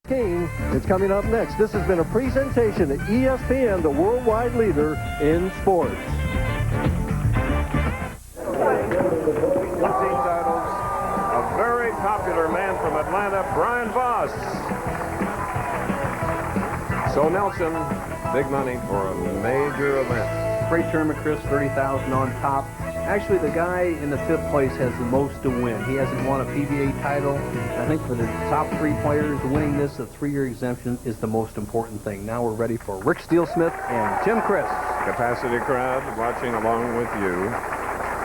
King is coming up next. This has been a presentation of ESPN, the worldwide leader in sports. 2 team titles. A very popular man from Atlanta, Brian Voss. So Nelson, big money for a major event. Great tournament, Chris, 30,000 on top. Actually, the guy in the 5th place has the most to win. He hasn't won a PBA title. I think for the top 3 players, winning this, a 3-year exemption, is the most important thing. Now we're ready for Rick Steelsmith and Tim Criss. Capacity crowd watching along with you.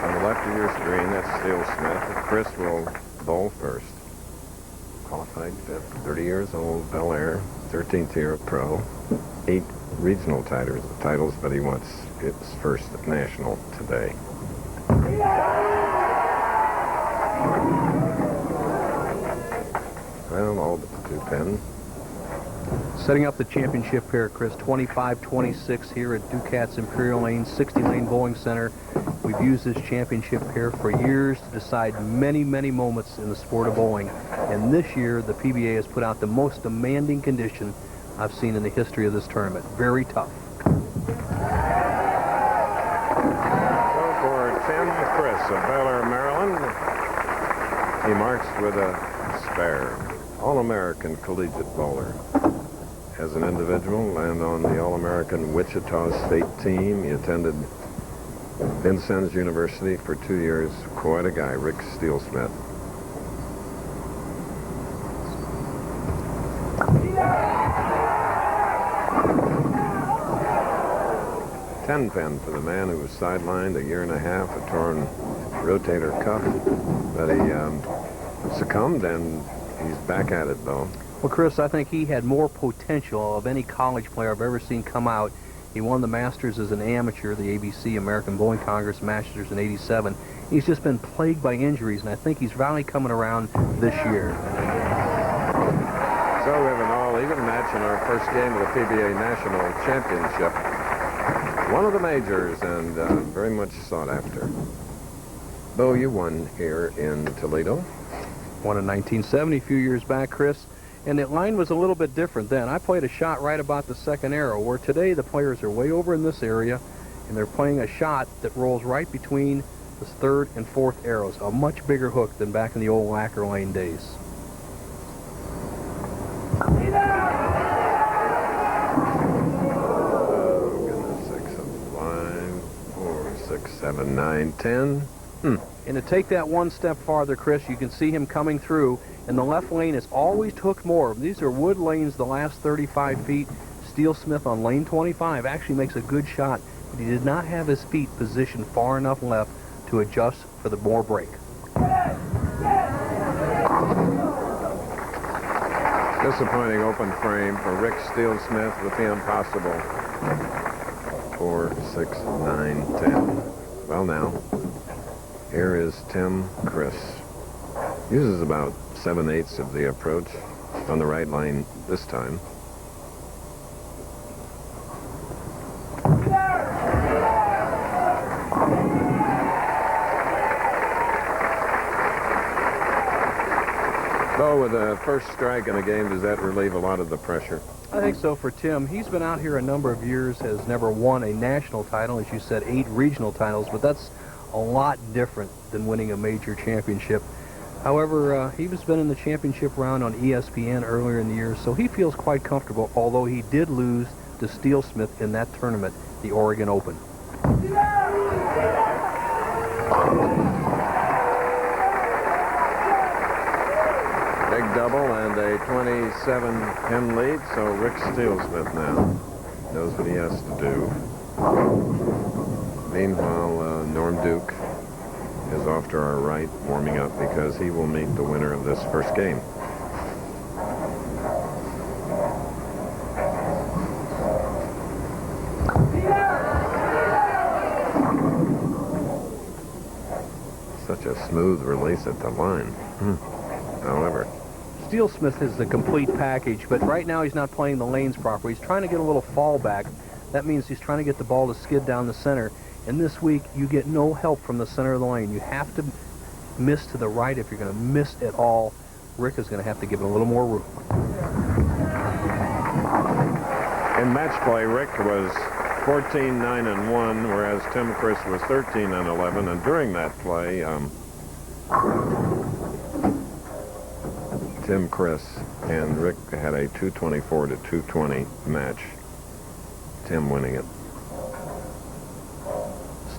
On the left of your screen, that's Steelsmith. Criss will bowl first. Qualified 5th, 30 years old, Bel Air, 13th year of pro. 8 regional titles, but he wants his first national today. Well, all but the 2 pin. Setting up the championship pair, Chris, 25-26 here at Ducat's Imperial Lane, 60-lane bowling center. We've used this championship pair for years to decide many, many moments in the sport of bowling. And this year, the PBA has put out the most demanding condition I've seen in the history of this tournament. Very tough. Tim Criss of Bel Air, Maryland. He marks with a spare. All-American collegiate bowler. As an individual and on the All-American Wichita State team, he attended Vincennes University for 2 years. Quite a guy, Rick Steelsmith. Ten pin for the man who was sidelined a year and a half, a torn rotator cuff, but he succumbed, and he's back at it, though. Well, Chris, I think he had more potential of any college player I've ever seen come out. He won the Masters as an amateur, the ABC, American Bowling Congress Masters in '87. He's just been plagued by injuries, and I think he's finally coming around this year. So we have an all-even match in our first game of the PBA National Championship. One of the majors, and very much sought after. Bo, you won here in Toledo. Won in 1970, a few years back, Chris. And the line was a little bit different then. I played a shot right about the 2nd arrow, where today the players are way over in this area, and they're playing a shot that rolls right between the 3rd and 4th arrows. A much bigger hook than back in the old lacquer lane days. 7, 9, 10. And to take that one step farther, Chris, you can see him coming through, and the left lane is always hooked more. These are wood lanes the last 35 feet. Steelsmith on lane 25 actually makes a good shot, but he did not have his feet positioned far enough left to adjust for the more break. Disappointing open frame for Rick Steelsmith with the impossible. 4, 6, 9, 10. Well, now, here is Tim Criss. Uses about 7/8 of the approach on the right line this time. So with the first strike in a game, does that relieve a lot of the pressure? I think so for Tim. He's been out here a number of years, has never won a national title, as you said, 8 regional titles, but that's a lot different than winning a major championship. However, he has been in the championship round on ESPN earlier in the year, so he feels quite comfortable, although he did lose to Steelsmith in that tournament, the Oregon Open. Big double and a 27-pin lead, so Rick Steelsmith now knows what he has to do. Meanwhile, Norm Duke is off to our right, warming up, because he will meet the winner of this first game. Such a smooth release at the line. However, Steelsmith is the complete package, but right now he's not playing the lanes properly. He's trying to get a little fallback. That means he's trying to get the ball to skid down the center. And this week, you get no help from the center of the lane. You have to miss to the right if you're going to miss at all. Rick is going to have to give it a little more room. In match play, Rick was 14-9-1, whereas Tim Criss was 13-11, and during that play, Tim Criss and Rick had a 224 to 220 match. Tim winning it.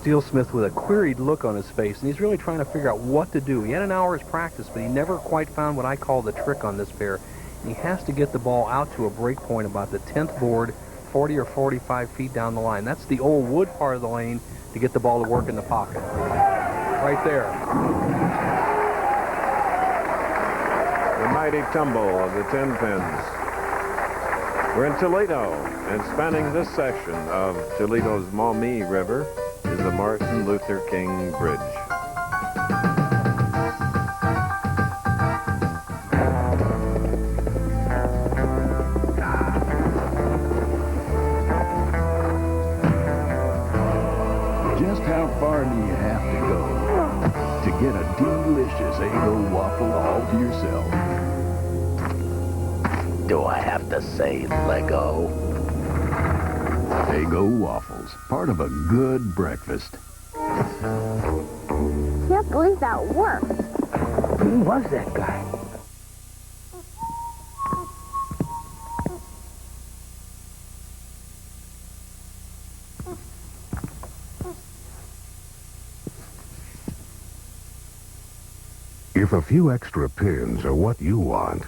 Steelsmith with a queried look on his face, and he's really trying to figure out what to do. He had an hour's practice, but he never quite found what I call the trick on this pair. And he has to get the ball out to a break point about the 10th board, 40 or 45 feet down the line. That's the old wood part of the lane to get the ball to work in the pocket. Right there. The mighty tumble of the 10 pins. We're in Toledo, and spanning this section of Toledo's Maumee River is the Martin Luther King Bridge. Just how far do you have to go to get a delicious Eggo waffle all to yourself? Do I have to say Lego? Eggo waffles, part of a good breakfast. Can't believe that worked. Who was that guy? If a few extra pins are what you want,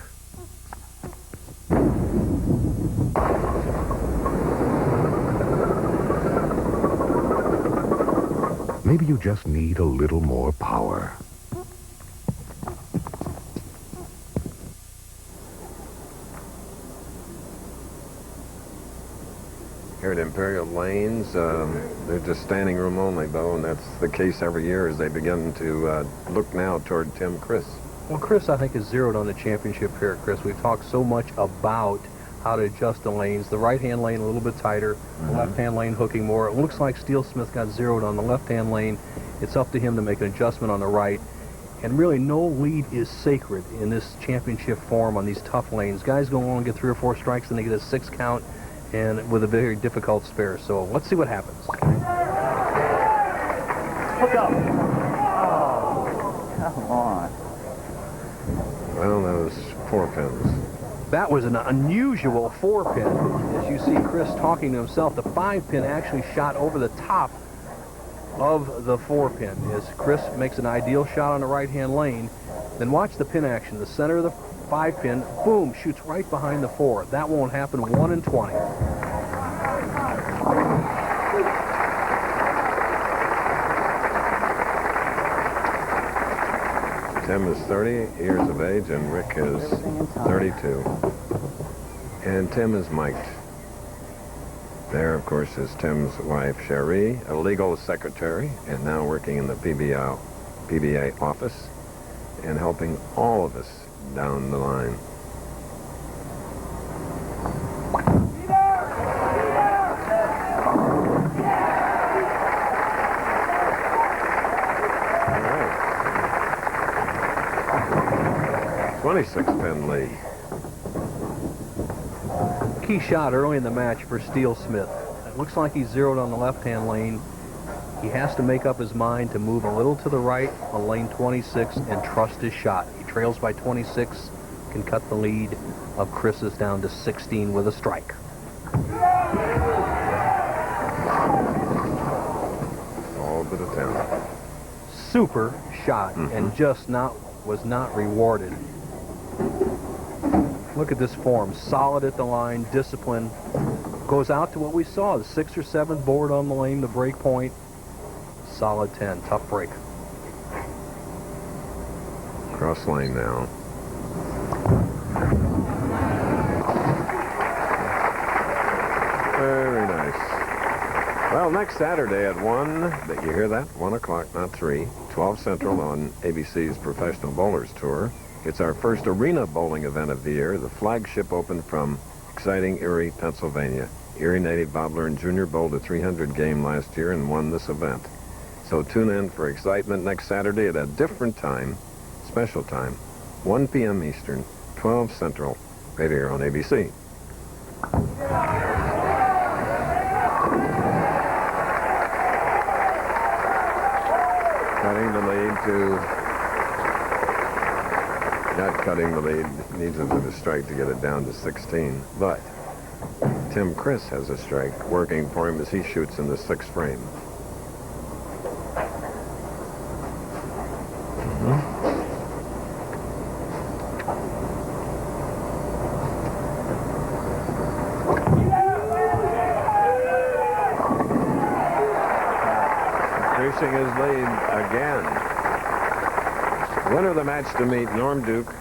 maybe you just need a little more power. Here at Imperial Lanes, they're just standing room only, Bo, and that's the case every year as they begin to look now toward Tim Criss. Well, Criss, I think, is zeroed on the championship here at Criss. We've talked so much about how to adjust the lanes. The right-hand lane a little bit tighter, the left-hand lane hooking more. It looks like Steelsmith got zeroed on the left-hand lane. It's up to him to make an adjustment on the right. And really, no lead is sacred in this championship form on these tough lanes. Guys go on and get 3 or 4 strikes, and they get a 6 count, and with a very difficult spare. So let's see what happens. Look up. Oh, come on. Well, that was 4 pins. That was an unusual 4-pin. As you see Criss talking to himself, the 5-pin actually shot over the top of the 4-pin. As Criss makes an ideal shot on the right-hand lane, then watch the pin action. The center of the 5-pin, boom, shoots right behind the 4. That won't happen. 1 in 20. Tim is 30 years of age, and Rick is 32. And Tim is mic'd. There, of course, is Tim's wife, Cherie, a legal secretary, and now working in the PBA office and helping all of us down the line. All right. 26-pin lead. Key shot early in the match for Steelsmith. It looks like he's zeroed on the left-hand lane. He has to make up his mind to move a little to the right on lane 26 and trust his shot. He trails by 26, can cut the lead of Criss's down to 16 with a strike. All but a 10. Super shot, and just was not rewarded. Look at this form. Solid at the line, discipline. Goes out to what we saw, the 6th or 7th board on the lane, the break point. Solid 10, tough break. Cross lane now. Very nice. Well, next Saturday at 1, you hear that? 1 o'clock, not 3, 12 Central on ABC's Professional Bowlers Tour. It's our first arena bowling event of the year. The flagship opened from exciting Erie, Pennsylvania. Erie native Bobbler and Junior bowled a 300 game last year and won this event. So tune in for excitement next Saturday at a different time, special time, 1 p.m. Eastern, 12 Central, right here on ABC. Cutting the lead to... Not cutting the lead. Needs another strike to get it down to 16. But Tim Criss has a strike working for him as he shoots in the 6th frame. Increasing his lead again. Winner of the match to meet Norm Duke,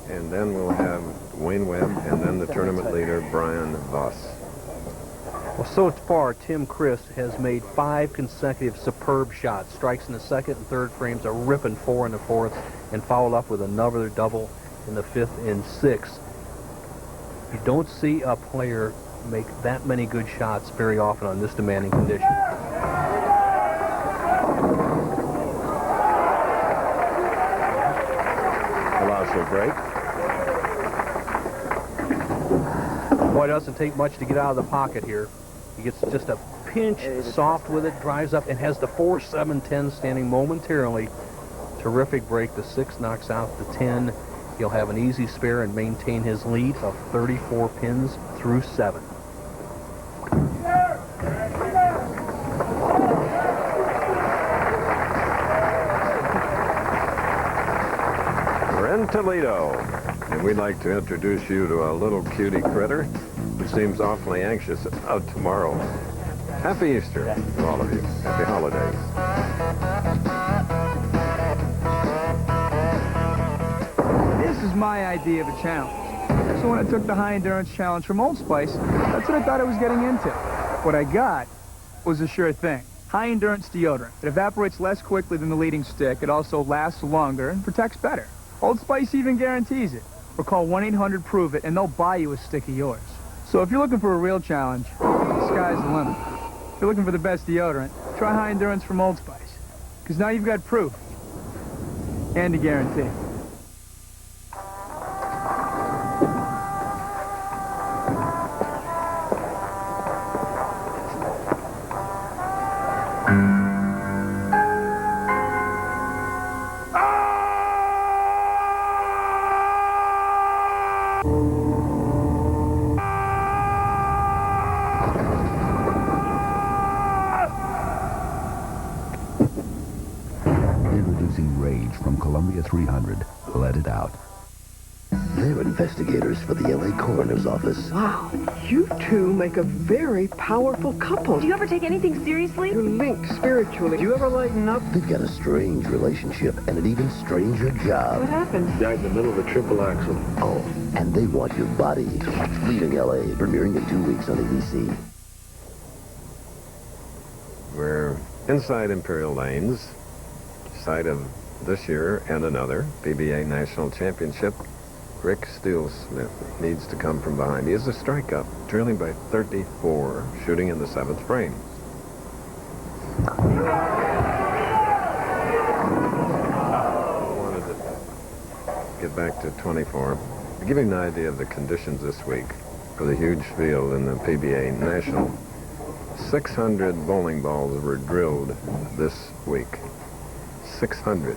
and then we'll have Wayne Webb, and then the tournament leader, Brian Voss. Well, so far, Tim Criss has made 5 consecutive superb shots. Strikes in the 2nd and 3rd frames, a ripping 4 in the 4th, and followed up with another double in the 5th and 6th. You don't see a player make that many good shots very often on this demanding condition. Colossal break. Boy, it doesn't take much to get out of the pocket here. He gets just a pinch, soft with it, drives up, and has the 4-7-10 standing momentarily. Terrific break. The 6 knocks out the 10. He'll have an easy spare and maintain his lead of 34 pins through 7. We're in Toledo, and we'd like to introduce you to a little cutie critter who seems awfully anxious about tomorrow. Happy Easter to all of you. Happy holidays. This is my idea of a challenge. So when I took the high endurance challenge from Old Spice, that's what I thought I was getting into. What I got was a sure thing. High endurance deodorant. It evaporates less quickly than the leading stick. It also lasts longer and protects better. Old Spice even guarantees it. Or call 1-800-PROVE-IT and they'll buy you a stick of yours. So if you're looking for a real challenge, the sky's the limit. If you're looking for the best deodorant, try high endurance from Old Spice. Because now you've got proof. And a guarantee. Introducing Rage from Columbia 300. Let it out. They're investigators for the L.A. Coroner's Office. Wow, you two make a very powerful couple. Do you ever take anything seriously? You're linked spiritually. Do you ever lighten up? They've got a strange relationship and an even stranger job. What happened? Died in the middle of a triple axle. Oh, and they want your body. Fleeting L.A., premiering in 2 weeks on ABC. We're inside Imperial Lanes, site of this year and another PBA National Championship. Rick Steelsmith needs to come from behind. He has a strike up, trailing by 34, shooting in the 7th frame. Wanted to get back to 24. To give you an idea of the conditions this week for the huge field in the PBA National, 600 bowling balls were drilled this week. 600.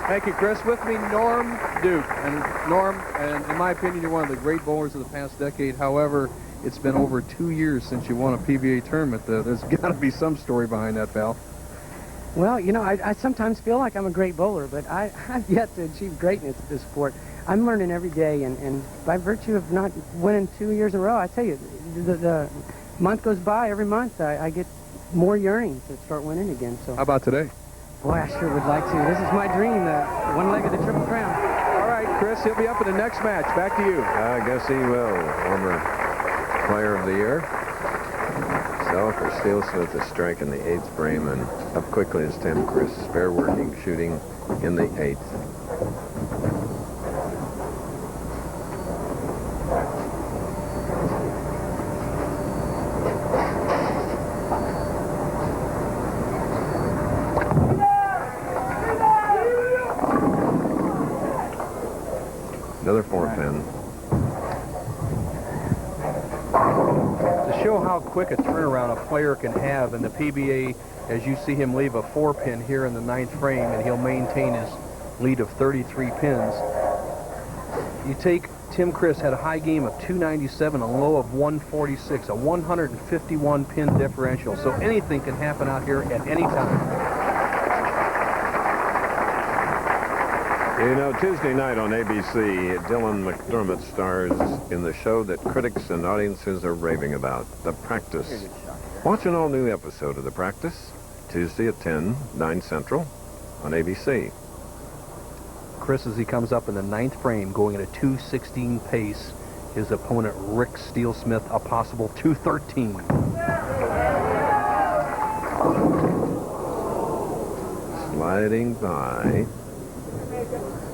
Thank you, Chris. With me, Norm Duke. And Norm, and in my opinion, you're one of the great bowlers of the past decade. However, it's been over 2 years since you won a PBA tournament. There's got to be some story behind that, pal. Well, you know, I sometimes feel like I'm a great bowler, but I've yet to achieve greatness at this sport. I'm learning every day, and by virtue of not winning 2 years in a row, I tell you, the month goes by, every month I get more yearning to start winning again. So. How about today? Boy, I sure would like to. This is my dream, the one leg of the Triple Crown. All right, Chris, he'll be up in the next match. Back to you. I guess he will. Former Player of the Year. So for Steelsmith, a strike in the 8th frame, and up quickly as Tim Criss, spare working, shooting in the 8th. know how quick a turnaround a player can have in the PBA, as you see him leave a 4-pin here in the 9th frame, and he'll maintain his lead of 33 pins. You take Tim Criss, had a high game of 297, a low of 146, a 151 pin differential. So anything can happen out here at any time. You know, Tuesday night on ABC, Dylan McDermott stars in the show that critics and audiences are raving about, The Practice. Watch an all-new episode of The Practice, Tuesday at 10, 9 Central, on ABC. Criss, as he comes up in the 9th frame, going at a 2:16 pace. His opponent, Rick Steelsmith, a possible 2:13. Sliding by.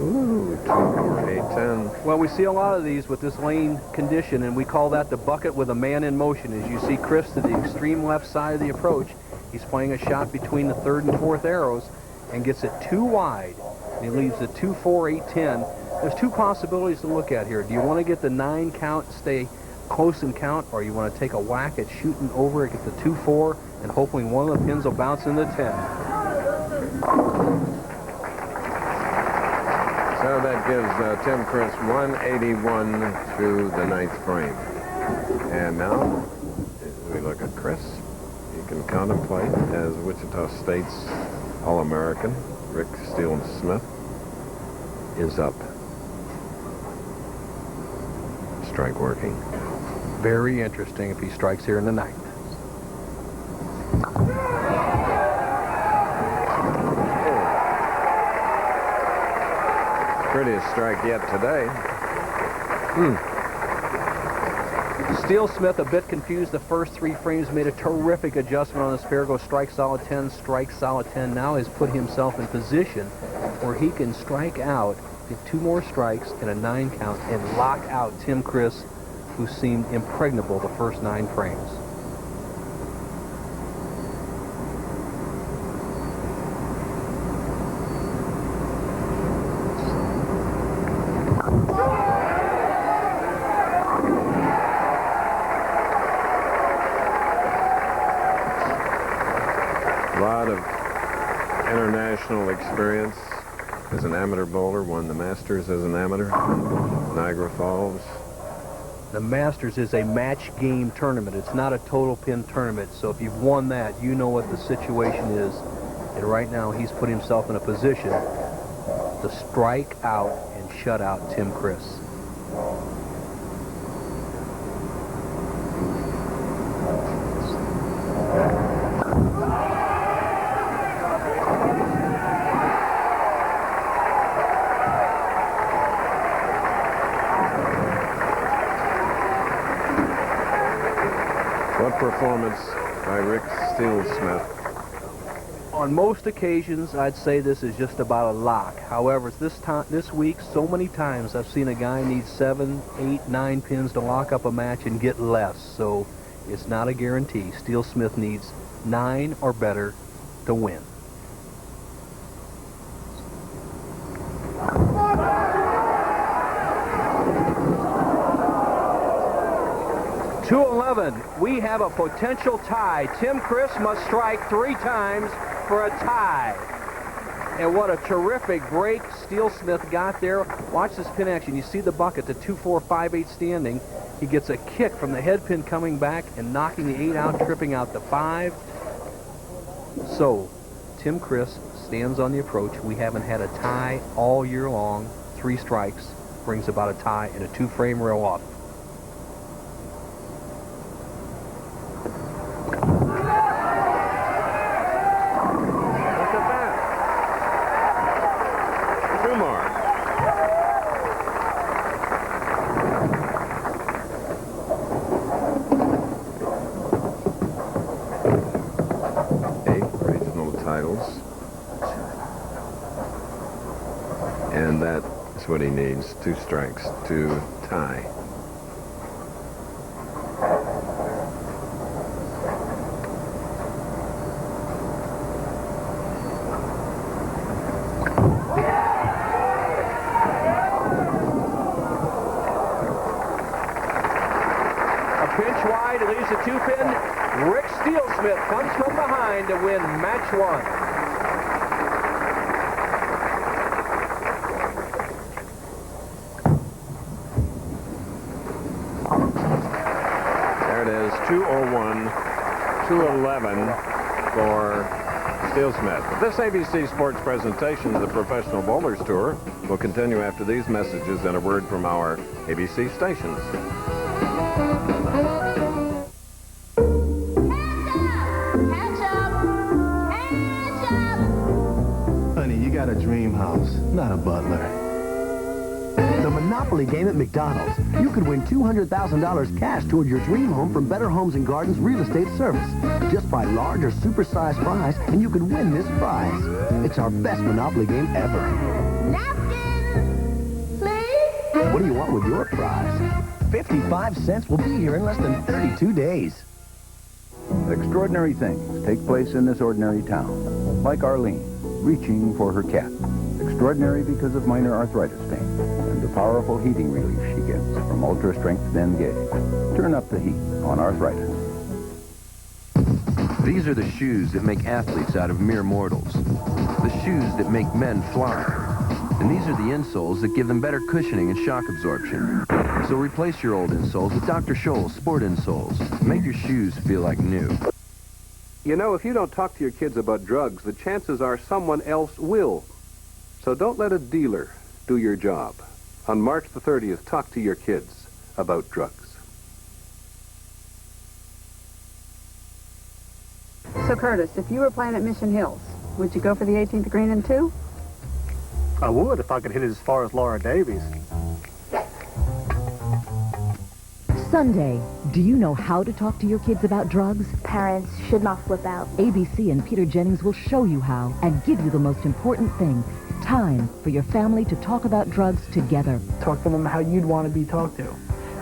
Ooh, 2-4-8-10. Well, we see a lot of these with this lane condition, and we call that the bucket with a man in motion. As you see Criss to the extreme left side of the approach, he's playing a shot between the 3rd and 4th arrows and gets it too wide. He leaves the 2-4-8-10. There's two possibilities to look at here. Do you want to get the 9 count, stay close and count, or you want to take a whack at shooting over it, get the 2-4, and hoping one of the pins will bounce in the 10? So that gives Tim Criss 181 through the 9th frame. And now, as we look at Criss, you can contemplate as Wichita State's All-American, Rick Steelsmith, is up. Strike working. Very interesting if he strikes here in the 9th. Prettiest strike yet today. Steelsmith, a bit confused the first 3 frames, made a terrific adjustment on his pair. Go strike solid 10, strike solid 10. Now has put himself in position where he can strike out, get 2 more strikes in a 9 count, and lock out Tim Criss, who seemed impregnable the first 9 frames. A lot of international experience as an amateur bowler. Won the Masters as an amateur, Niagara Falls. The Masters is a match game tournament. It's not a total pin tournament. So if you've won that, you know what the situation is. And right now, he's put himself in a position to strike out and shut out Tim Criss. What performance by Rick Steelsmith. On most occasions, I'd say this is just about a lock. However, this week, so many times I've seen a guy need 7, 8, 9 pins to lock up a match and get less. So it's not a guarantee. Steelsmith needs 9 or better to win. .211, we have a potential tie. Tim Criss must strike 3 times for a tie. And what a terrific break Steelsmith got there. Watch this pin action. You see the bucket, the 2-4-5-8 standing. He gets a kick from the head pin coming back and knocking the 8 out, tripping out the 5. So, Tim Criss stands on the approach. We haven't had a tie all year long. 3 strikes brings about a tie and a 2-frame rail off. And that's what he needs, 2 strikes to tie. Pinch inch wide. It leaves a 2-pin. Rick Steelsmith comes from behind to win match 1. There it is, 201, 211 for Steelsmith. This ABC Sports presentation of the Professional Bowlers Tour will continue after these messages and a word from our ABC stations. Honey, you got a dream house, not a butler. The Monopoly game at McDonald's. You could win $200,000 cash toward your dream home from Better Homes and Gardens Real Estate Service. Just buy large or super-sized fries, and you could win this prize. It's our best Monopoly game ever. Napkin, please. What do you want with your prize? 55 cents will be here in less than 32 days. Extraordinary things take place in this ordinary town, like Arlene reaching for her cat. Extraordinary because of minor arthritis pain and the powerful heating relief she gets from ultra-strength Bengay. Turn up the heat on arthritis. These are the shoes that make athletes out of mere mortals. The shoes that make men fly. And these are the insoles that give them better cushioning and shock absorption. So replace your old insoles with Dr. Scholl's Sport Insoles. Make your shoes feel like new. You know, if you don't talk to your kids about drugs, the chances are someone else will. So don't let a dealer do your job. On March the 30th, talk to your kids about drugs. So, Curtis, if you were playing at Mission Hills, would you go for the 18th green in 2? I would if I could hit it as far as Laura Davies. Sunday, do you know how to talk to your kids about drugs? Parents should not flip out. ABC and Peter Jennings will show you how and give you the most important thing, time for your family to talk about drugs together. Talk to them how you'd want to be talked to.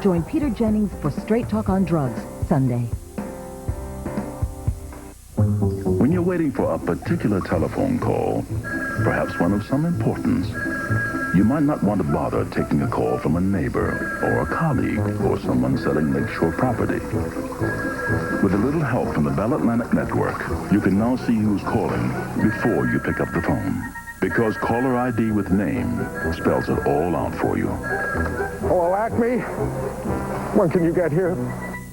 Join Peter Jennings for Straight Talk on Drugs, Sunday. When you're waiting for a particular telephone call, perhaps one of some importance, you might not want to bother taking a call from a neighbor or a colleague or someone selling lakeshore property. With a little help from the Bell Atlantic Network, you can now see who's calling before you pick up the phone. Because caller ID with name spells it all out for you. Hello, Acme? When can you get here?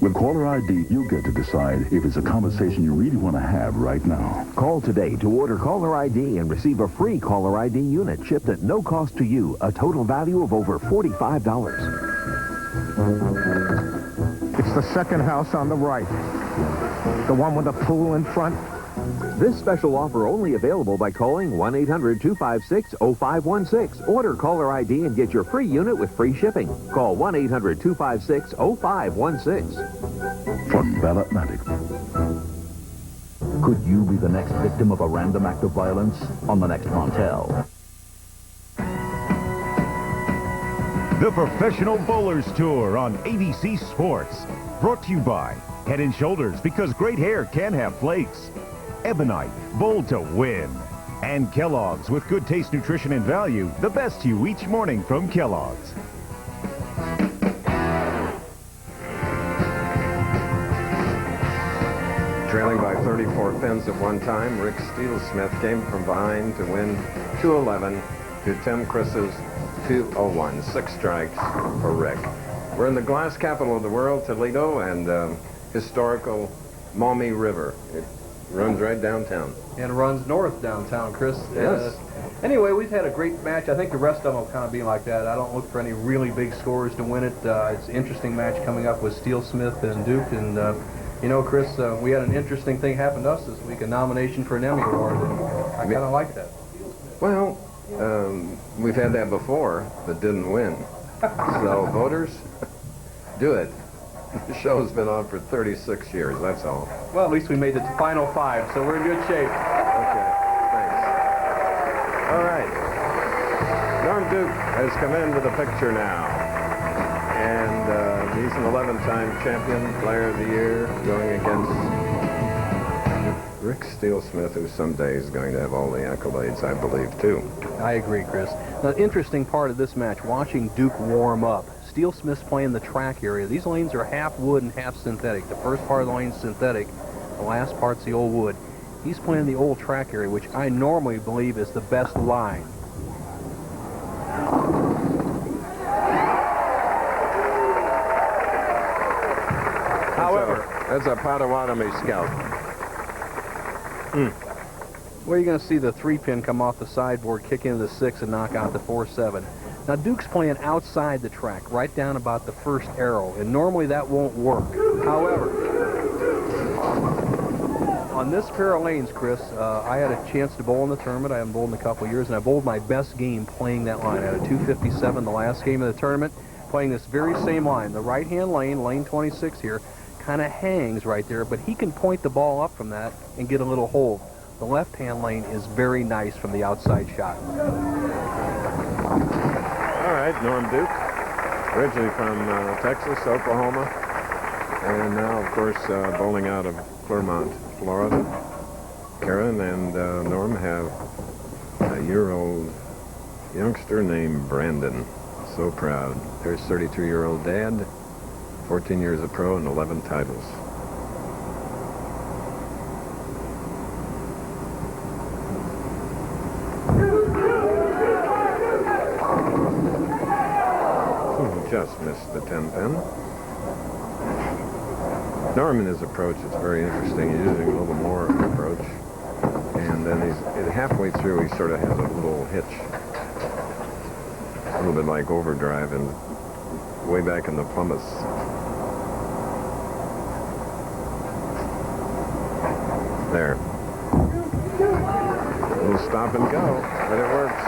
With caller ID, you get to decide if it's a conversation you really want to have right now. Call today to order caller ID and receive a free caller ID unit shipped at no cost to you, a total value of over $45. It's the second house on the right. The one with the pool in front. This special offer only available by calling 1-800-256-0516. Order caller ID and get your free unit with free shipping. Call 1-800-256-0516. From Bell Atlantic. Could you be the next victim of a random act of violence on the next Montel? The Professional Bowlers Tour on ABC Sports. Brought to you by Head & Shoulders, because great hair can have flakes. Ebonite, bold to win. And Kellogg's, with good taste, nutrition, and value. The best to you each morning from Kellogg's. Trailing by 34 pins at one time, Rick Steelsmith came from behind to win 211 to Tim Criss's 201. 6 strikes for Rick. We're in the glass capital of the world, Toledo, and historical Maumee River. It runs right downtown. And runs north downtown, Chris. Yes. Anyway, we've had a great match. I think the rest of them will kind of be like that. I don't look for any really big scores to win it. It's an interesting match coming up with Steelsmith and Duke. And, you know, Chris, we had an interesting thing happen to us this week, a nomination for an Emmy Award. And I kind of like that. Well, we've had that before, but didn't win. So, voters, do it. The show's been on for 36 years, that's all. Well, at least we made it to Final 5, so we're in good shape. Okay, thanks. All right. Norm Duke has come into the picture now. And he's an 11-time champion, player of the year, going against Rick Steelsmith, who someday is going to have all the accolades, I believe, too. I agree, Chris. The interesting part of this match, watching Duke warm up. Steelsmith's playing the track area. These lanes are half wood and half synthetic. The first part of the lane's synthetic. The last part's the old wood. He's playing the old track area, which I normally believe is the best line. However, that's a Potawatomi Scout. Where you're going to see the 3-pin come off the sideboard, kick into the 6, and knock out the 4-7. Now, Duke's playing outside the track, right down about the first arrow, and normally that won't work. However, on this pair of lanes, Chris, I had a chance to bowl in the tournament. I haven't bowled in a couple of years, and I bowled my best game playing that line. I had a 257 the last game of the tournament, playing this very same line. The right-hand lane, lane 26 here, kind of hangs right there, but he can point the ball up from that and get a little hold. The left-hand lane is very nice from the outside shot. All right, Norm Duke, originally from Texas, Oklahoma, and now, of course, bowling out of Clermont, Florida. Karen and Norm have a year-old youngster named Brandon. So proud. There's 32-year-old dad, 14 years of pro, and 11 titles. Just missed the 10-pin. Norm in his approach is very interesting. He's using a little more of an approach. And then halfway through, he sort of has a little hitch. A little bit like overdrive and way back in the Plymouth. There. A little stop and go, but it works.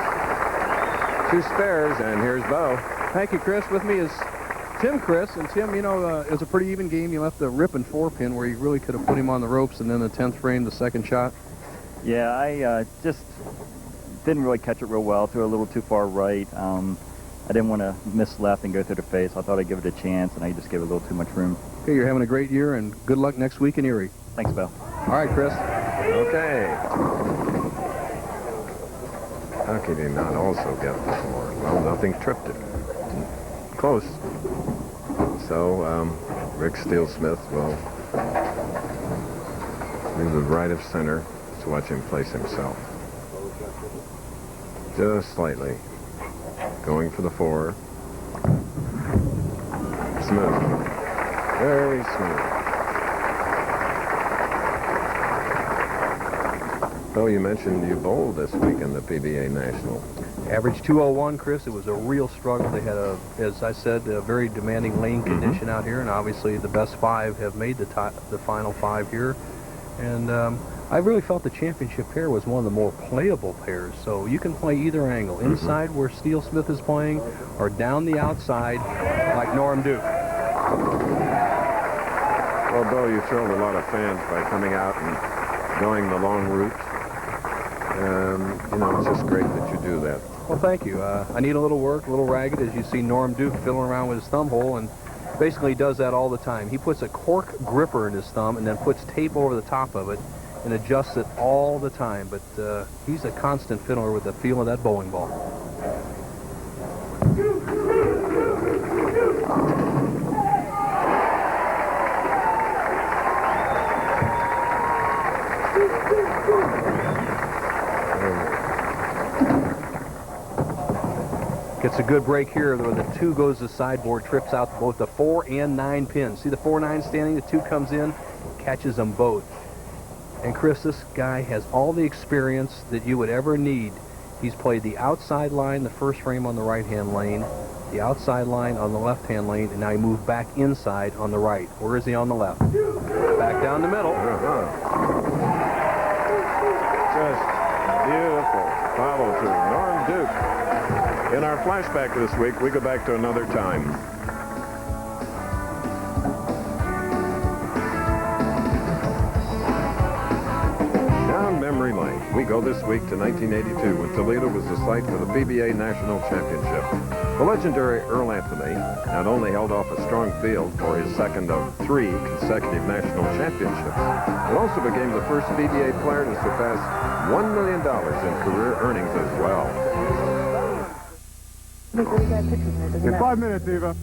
2 spares, and here's Bo. Thank you, Chris. With me is Tim Criss. And Tim, you know, it was a pretty even game. You left the ripping 4-pin where you really could have put him on the ropes, and then the 10th frame, the second shot. Yeah, I just didn't really catch it real well. Threw a little too far right. I didn't want to miss left and go through the face. I thought I'd give it a chance, and I just gave it a little too much room. Okay, you're having a great year, and good luck next week in Erie. Thanks, Bill. All right, Chris. Okay. How could he not also get the 4? Well, nothing tripped it. Close. So, Rick Steelsmith will move the right of center to watch him place himself. Just slightly. Going for the 4. Smooth. Very smooth. Oh, you mentioned you bowled this week in the PBA Nationals. Average 201, Chris. It was a real struggle. They had, as I said, a very demanding lane condition out here, and obviously the best 5 have made the final 5 here. And I really felt the championship pair was one of the more playable pairs. So you can play either angle, inside where Steelsmith is playing, or down the outside like Norm Duke. Well, Bo, you thrilled a lot of fans by coming out and going the long route. You know, it's just great that you do that. Well, thank you. I need a little work, a little ragged, as you see Norm Duke fiddling around with his thumb hole, and basically does that all the time. He puts a cork gripper in his thumb and then puts tape over the top of it and adjusts it all the time. But he's a constant fiddler with the feel of that bowling ball. Gets a good break here. The 2 goes to the sideboard, trips out both the 4 and 9 pins. See the 4-9 standing? The 2 comes in, catches them both. And Chris, this guy has all the experience that you would ever need. He's played the outside line, the first frame on the right-hand lane, the outside line on the left-hand lane, and now he moved back inside on the right. Where is he on the left? Back down the middle. Just beautiful follow-through. Norm Duke. In our flashback this week, we go back to another time. Down memory lane, we go this week to 1982 when Toledo was the site for the PBA National Championship. The legendary Earl Anthony not only held off a strong field for his second of 3 consecutive national championships, but also became the first PBA player to surpass $1 million in career earnings as well. In 5 minutes, Eva.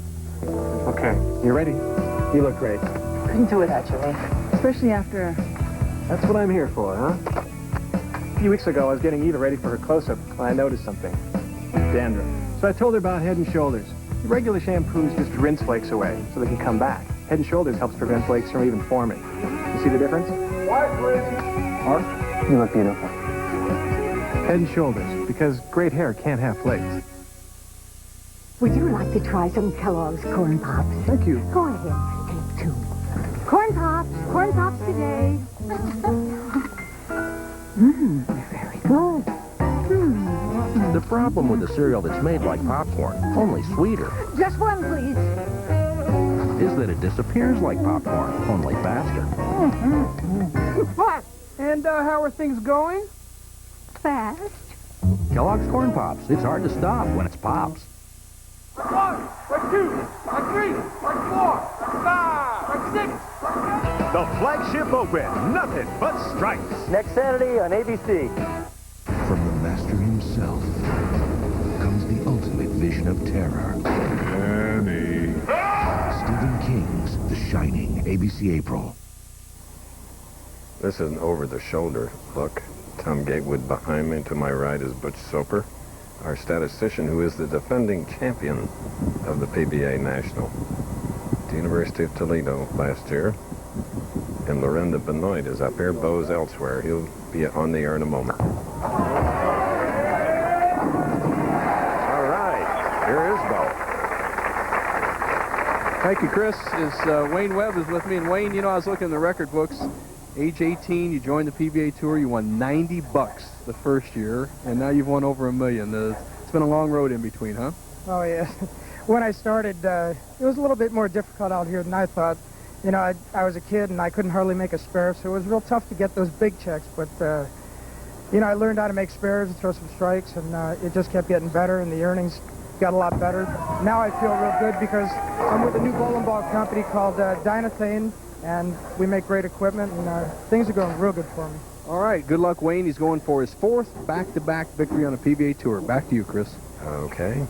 Okay, you ready? You look great. Couldn't do without you, Wayne. Especially after... That's what I'm here for, huh? A few weeks ago, I was getting Eva ready for her close-up when I noticed something. Dandruff. So I told her about Head & Shoulders. Regular shampoos just rinse flakes away so they can come back. Head & Shoulders helps prevent flakes from even forming. You see the difference? Mark, you look beautiful. Head & Shoulders, because great hair can't have flakes. Would you like to try some Kellogg's Corn Pops? Thank you. Go ahead, take 2. Corn Pops today. Very good. The problem with the cereal that's made like popcorn, only sweeter, Just one, please. is that it disappears like popcorn, only faster. What? And how are things going? Fast. Kellogg's Corn Pops. It's hard to stop when it's Pops. Like 1, like 2, like 3, like 4, like 5, like 6. The flagship open, nothing but strikes. Next Saturday on ABC. From the master himself comes the ultimate vision of terror. Annie. Stephen King's The Shining, ABC April. This is an over-the-shoulder look. Tom Gatewood behind me. To my right is Butch Soper, our statistician who is the defending champion of the PBA National. At the University of Toledo last year. And Lorinda Benoit is up here. Bo's elsewhere. He'll be on the air in a moment. All right. Here is Bo. Thank you, Chris. Wayne Webb is with me. And Wayne, you know, I was looking in the record books. Age 18, you joined the PBA Tour. You won $90 the first year, and now you've won over $1 million. It's been a long road in between, huh? Oh, yeah. When I started, it was a little bit more difficult out here than I thought. You know, I was a kid, and I couldn't hardly make a spare, so it was real tough to get those big checks. But, you know, I learned how to make spares and throw some strikes, and it just kept getting better, and the earnings got a lot better. Now I feel real good because I'm with a new bowling ball company called Dynathane, and we make great equipment, and things are going real good for me. All right, good luck, Wayne. He's going for his 4th back-to-back victory on a PBA Tour. Back to you, Chris. Okay.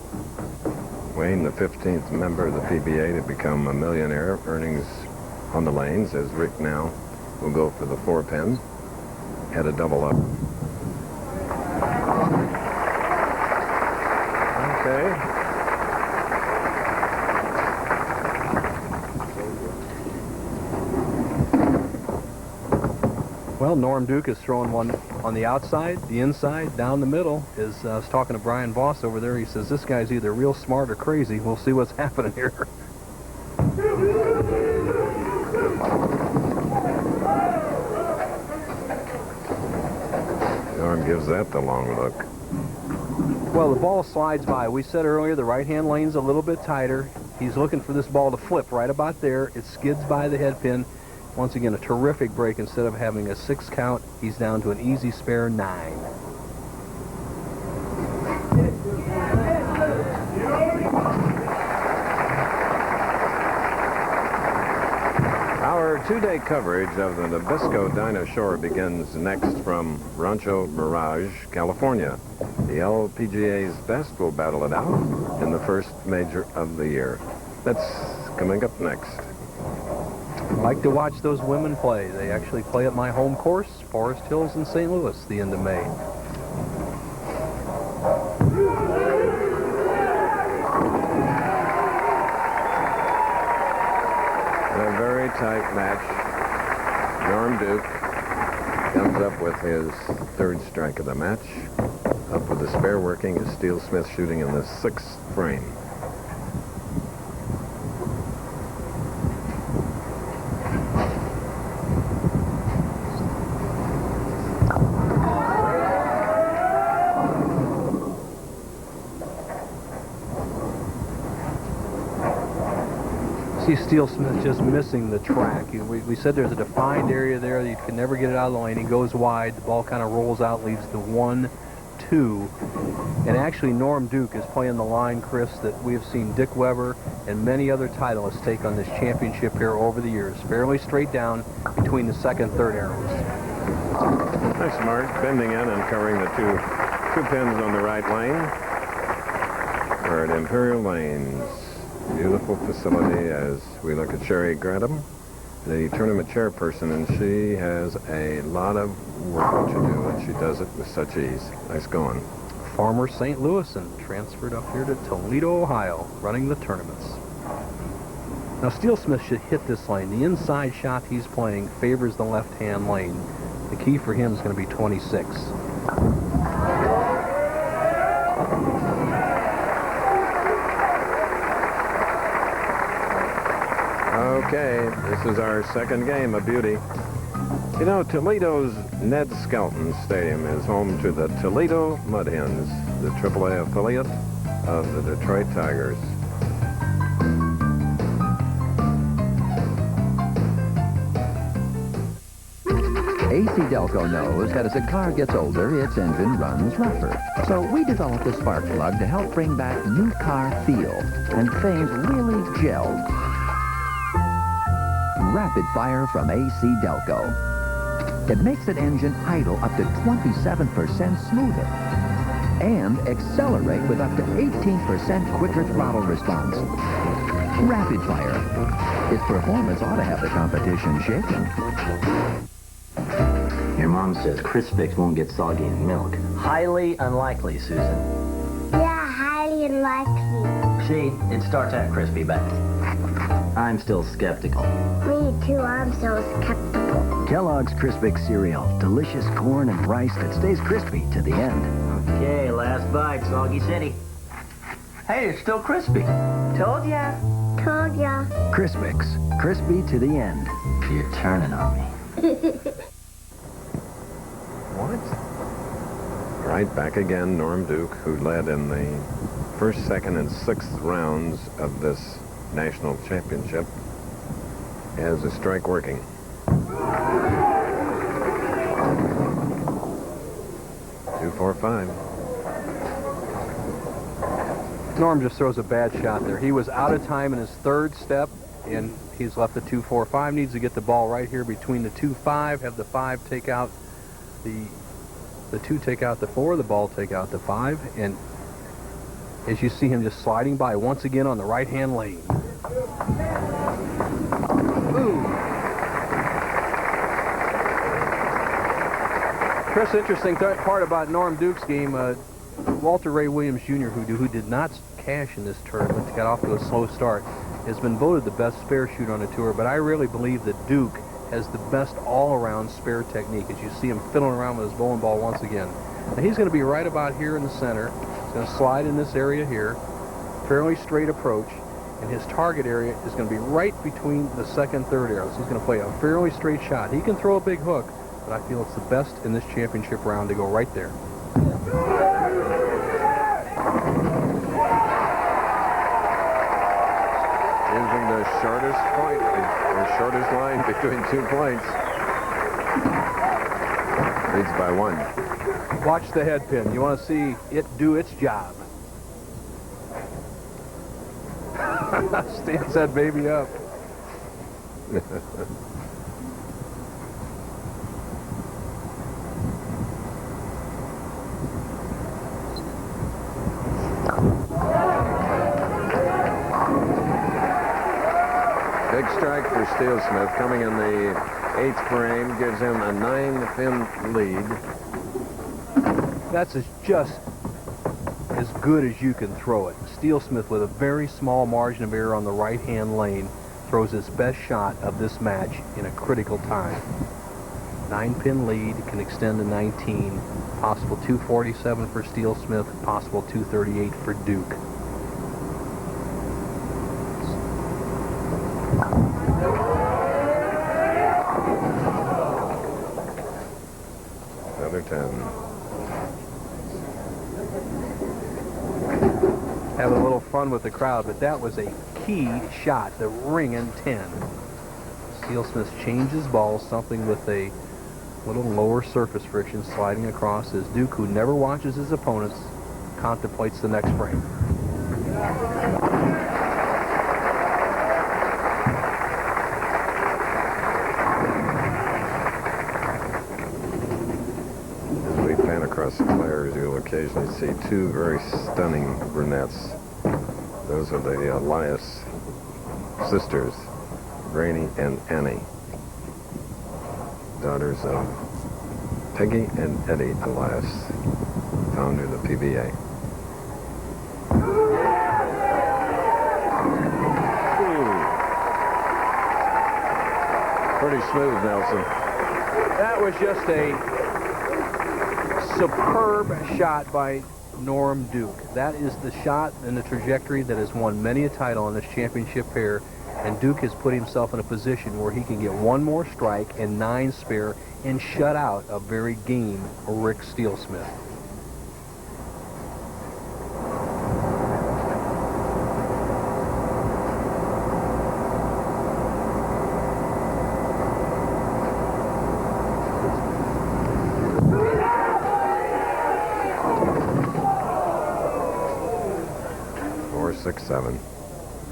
Wayne, the 15th member of the PBA to become a millionaire. Earnings on the lanes, as Rick now will go for the 4-pin. Had a double up. Okay. Well, Norm Duke is throwing one on the outside, the inside, down the middle. I was talking to Brian Voss over there. He says, this guy's either real smart or crazy. We'll see what's happening here. Norm gives that the long look. Well, the ball slides by. We said earlier the right-hand lane's a little bit tighter. He's looking for this ball to flip right about there. It skids by the head pin. Once again, a terrific break. Instead of having a 6 count, he's down to an easy spare 9. Our 2-day coverage of the Nabisco Dinah Shore begins next from Rancho Mirage, California. The LPGA's best will battle it out in the first major of the year. That's coming up next. I like to watch those women play. They actually play at my home course, Forest Hills in St. Louis, the end of May. A very tight match. Norm Duke comes up with his 3rd strike of the match. Up with the spare working is Steelsmith shooting in the 6th frame. See Steelsmith just missing the track. We said there's a defined area there that you can never get it out of the lane. He goes wide. The ball kind of rolls out, leaves the 1, 2. And actually, Norm Duke is playing the line, Chris, that we have seen Dick Weber and many other titleists take on this championship here over the years. Fairly straight down between the 2nd, 3rd arrows. Nice mark, bending in and covering the two pins on the right lane. We're at Imperial Lanes. Beautiful facility as we look at Sherry Grantham, the tournament chairperson, and she has a lot of work to do, and she does it with such ease. Nice going. Former St. Louis and transferred up here to Toledo, Ohio, running the tournaments. Now, Steelsmith should hit this lane. The inside shot he's playing favors the left-hand lane. The key for him is going to be 26. Okay, this is our second game, a beauty. You know, Toledo's Ned Skelton Stadium is home to the Toledo Mud Hens, the AAA affiliate of the Detroit Tigers. AC Delco knows that as a car gets older, its engine runs rougher. So we developed a spark plug to help bring back new car feel, and things really gelled. Rapid Fire from AC Delco. It makes an engine idle up to 27% smoother and accelerate with up to 18% quicker throttle response. Rapid Fire. Its performance ought to have the competition shaken. Your mom says Crispix won't get soggy in milk. Highly unlikely, Susan. Yeah, highly unlikely. See, it starts out crispy, but I'm still skeptical. Me too, I'm so skeptical. Kellogg's Crispix cereal. Delicious corn and rice that stays crispy to the end. Okay, last bite, Soggy City. Hey, it's still crispy. Told ya. Told ya. Crispix. Crispy to the end. You're turning on me. What? Right back again, Norm Duke, who led in the first, second, and sixth rounds of this national championship, has a strike working. Two, 4, 5. Norm just throws a bad shot there. He was out of time in his third step, and he's left the 2, 4, 5. Needs to get the ball right here between the 2, 5, have the 5 take out the 2 take out the 4, the ball take out the 5, and as you see him just sliding by once again on the right-hand lane. Ooh. Chris, interesting part about Norm Duke's game, Walter Ray Williams Jr., who did not cash in this tournament, got off to a slow start, has been voted the best spare shooter on the tour, but I really believe that Duke has the best all-around spare technique, as you see him fiddling around with his bowling ball once again. Now he's going to be right about here in the center. He's going to slide in this area here, fairly straight approach, and his target area is going to be right between the second, third arrows. He's going to play a fairly straight shot. He can throw a big hook, but I feel it's the best in this championship round to go right there. Using the shortest point, the shortest line between 2 points. Leads by 1. Watch the head pin. You want to see it do its job. Stands that baby up. Big strike for Steelsmith coming in the 8th frame, gives him a 9-pin lead. That's just as good as you can throw it. Steelsmith, with a very small margin of error on the right-hand lane, throws his best shot of this match in a critical time. 9-pin lead, can extend to 19. Possible 247 for Steelsmith, possible 238 for Duke. Another 10. Having a little fun with the crowd, but that was a key shot, the ringing 10. Steelsmith changes ball, something with a little lower surface friction sliding across as Duke, who never watches his opponents, contemplates the next frame. As we pan across the players, you'll occasionally see 2 very stunning brunettes. Those are the Elias sisters, Granny and Annie, daughters of Peggy and Eddie Elias, founder of the PBA. Pretty smooth, Nelson. That was just a superb shot by Norm Duke. That is the shot and the trajectory that has won many a title on this championship pair, and Duke has put himself in a position where he can get one more strike and 9 spare and shut out a very game Rick Steelsmith.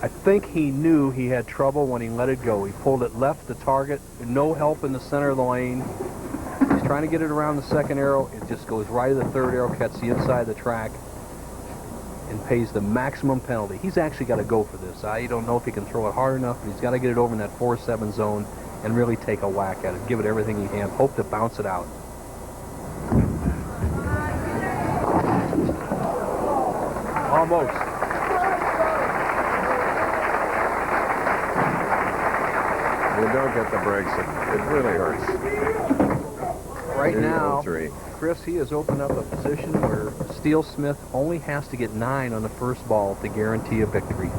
I think he knew he had trouble when he let it go. He pulled it left the target, no help in the center of the lane. He's trying to get it around the second arrow. It just goes right to the third arrow, cuts the inside of the track, and pays the maximum penalty. He's actually got to go for this. I don't know if he can throw it hard enough, but he's got to get it over in that 4-7 zone and really take a whack at it. Give it everything he can. Hope to bounce it out. Almost. You don't get the breaks, it really hurts. Right now, Chris, he has opened up a position where Steelsmith only has to get 9 on the first ball to guarantee a victory.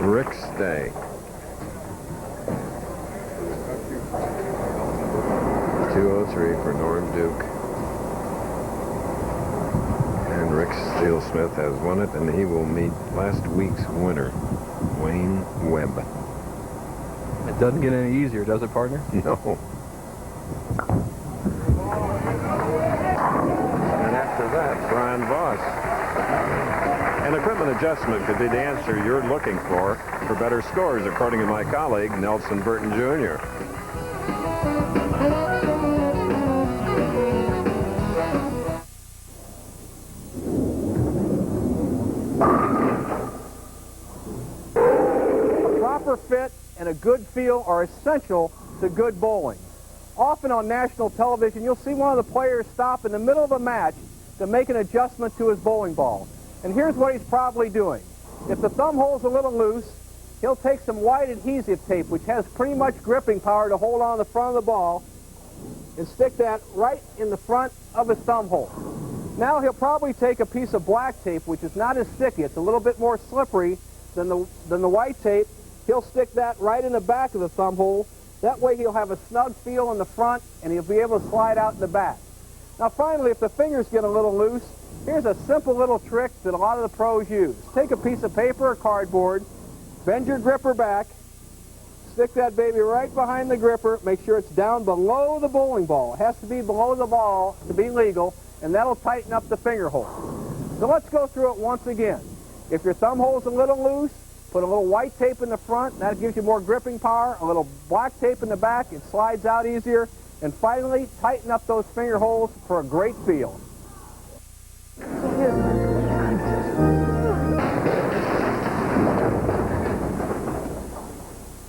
Rick's Day. 203 for Norm Duke. And Rick Steelsmith has won it, and he will meet last week's winner, Wayne Webb. It doesn't get any easier, does it, partner? No. And after that, Brian Voss. An equipment adjustment could be the answer you're looking for better scores, according to my colleague, Nelson Burton Jr. A proper fit and a good feel are essential to good bowling. Often on national television, you'll see one of the players stop in the middle of a match to make an adjustment to his bowling ball. And here's what he's probably doing. If the thumb hole's a little loose, he'll take some white adhesive tape, which has pretty much gripping power to hold on the front of the ball, and stick that right in the front of his thumb hole. Now he'll probably take a piece of black tape, which is not as sticky. It's a little bit more slippery than the white tape. He'll stick that right in the back of the thumb hole. That way he'll have a snug feel in the front, and he'll be able to slide out in the back. Now finally, if the fingers get a little loose, here's a simple little trick that a lot of the pros use. Take a piece of paper or cardboard, bend your gripper back, stick that baby right behind the gripper, make sure it's down below the bowling ball. It has to be below the ball to be legal, and that'll tighten up the finger hole. So let's go through it once again. If your thumb hole's a little loose, put a little white tape in the front, that gives you more gripping power. A little black tape in the back, it slides out easier. And finally, tighten up those finger holes for a great feel.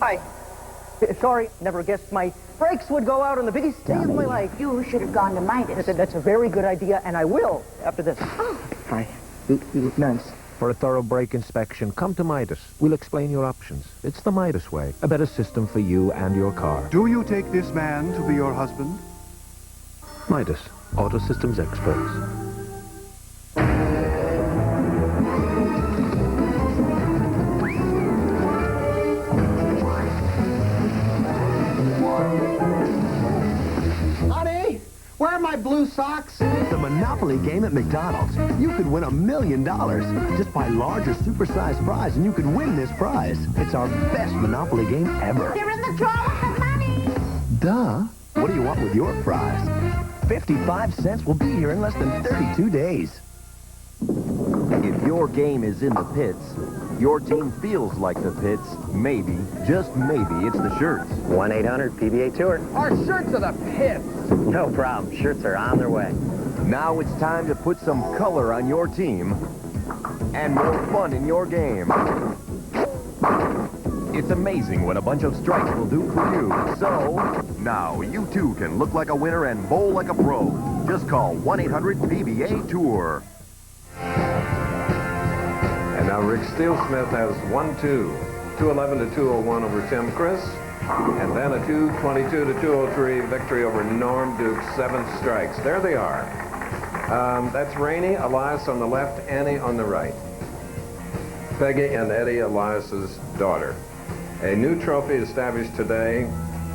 Hi. Sorry, never guessed my brakes would go out on the biggest day of my life. You should have gone to Midas. That's a very good idea, and I will after this. Oh. Hi. You look nice. For a thorough brake inspection, come to Midas. We'll explain your options. It's the Midas way. A better system for you and your car. Do you take this man to be your husband? Midas, auto systems experts. Honey, where are my blue socks? The Monopoly game at McDonald's. You could win $1 million. Just buy large or supersized prize and you could win this prize. It's our best Monopoly game ever. You're in the draw with the money. Duh. What do you want with your prize? 55 cents will be here in less than 32 days. If your game is in the pits, your team feels like the pits, maybe, just maybe, it's the shirts. 1-800-PBA Tour. Our shirts are the pits! No problem. Shirts are on their way. Now it's time to put some color on your team and more fun in your game. It's amazing what a bunch of strikes will do for you. So, now you too can look like a winner and bowl like a pro. Just call 1-800-PBA Tour. And now Rick Steelsmith has 1-2. 211 to 201 over Tim Criss. And then a 222 to 203 victory over Norm Duke. 7 strikes. There they are. That's Rainey, Elias on the left, Annie on the right. Peggy and Eddie, Elias's daughter. A new trophy established today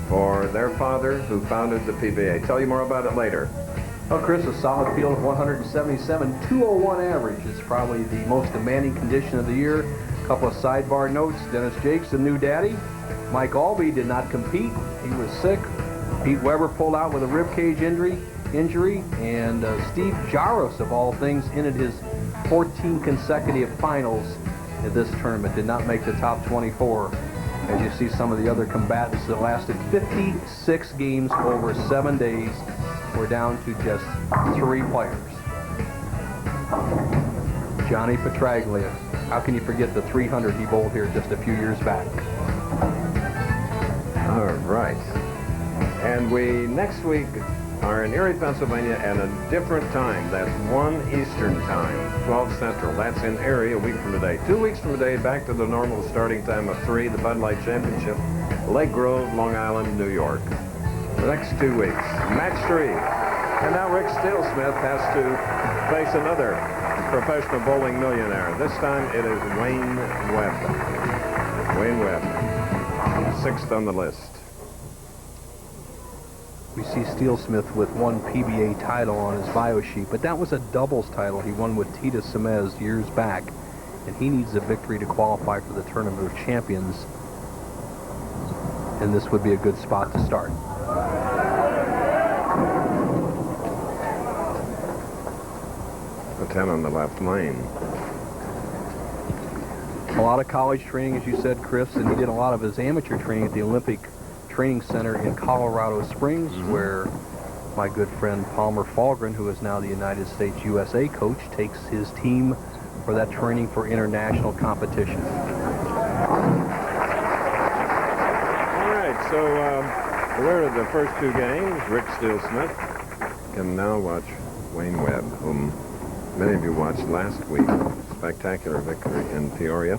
for their father who founded the PBA. Tell you more about it later. Well, Chris, a solid field of 177, 201 average. It's probably the most demanding condition of the year. A couple of sidebar notes. Dennis Jakes, the new daddy. Mike Albee did not compete. He was sick. Pete Weber pulled out with a ribcage injury. And Steve Jaros, of all things, ended his 14 consecutive finals in this tournament. Did not make the top 24. As you see some of the other combatants that lasted 56 games over 7 days. We're down to just 3 players. Johnny Petraglia. How can you forget the 300 he bowled here just a few years back? All right. And we, next week, are in Erie, Pennsylvania at a different time. That's 1 Eastern time, 12 Central. That's in Erie a week from today. 2 weeks from today, back to the normal starting time of 3, the Bud Light Championship, Lake Grove, Long Island, New York. The next 2 weeks, match 3. And now Rick Steelsmith has to face another professional bowling millionaire. This time it is Wayne Webb. Wayne Webb, 6th on the list. We see Steelsmith with 1 PBA title on his bio sheet, but that was a doubles title he won with Tita Semez years back, and he needs a victory to qualify for the Tournament of Champions, and this would be a good spot to start. A 10 on the left lane. A lot of college training, as you said, Chris, and he did a lot of his amateur training at the Olympic Training Center in Colorado Springs, where my good friend Palmer Falgren, who is now the United States USA coach, takes his team for that training for international competition. All right, so the winner of the first 2 games, Rick Steelsmith, can now watch Wayne Webb, whom many of you watched last week. Spectacular victory in Peoria.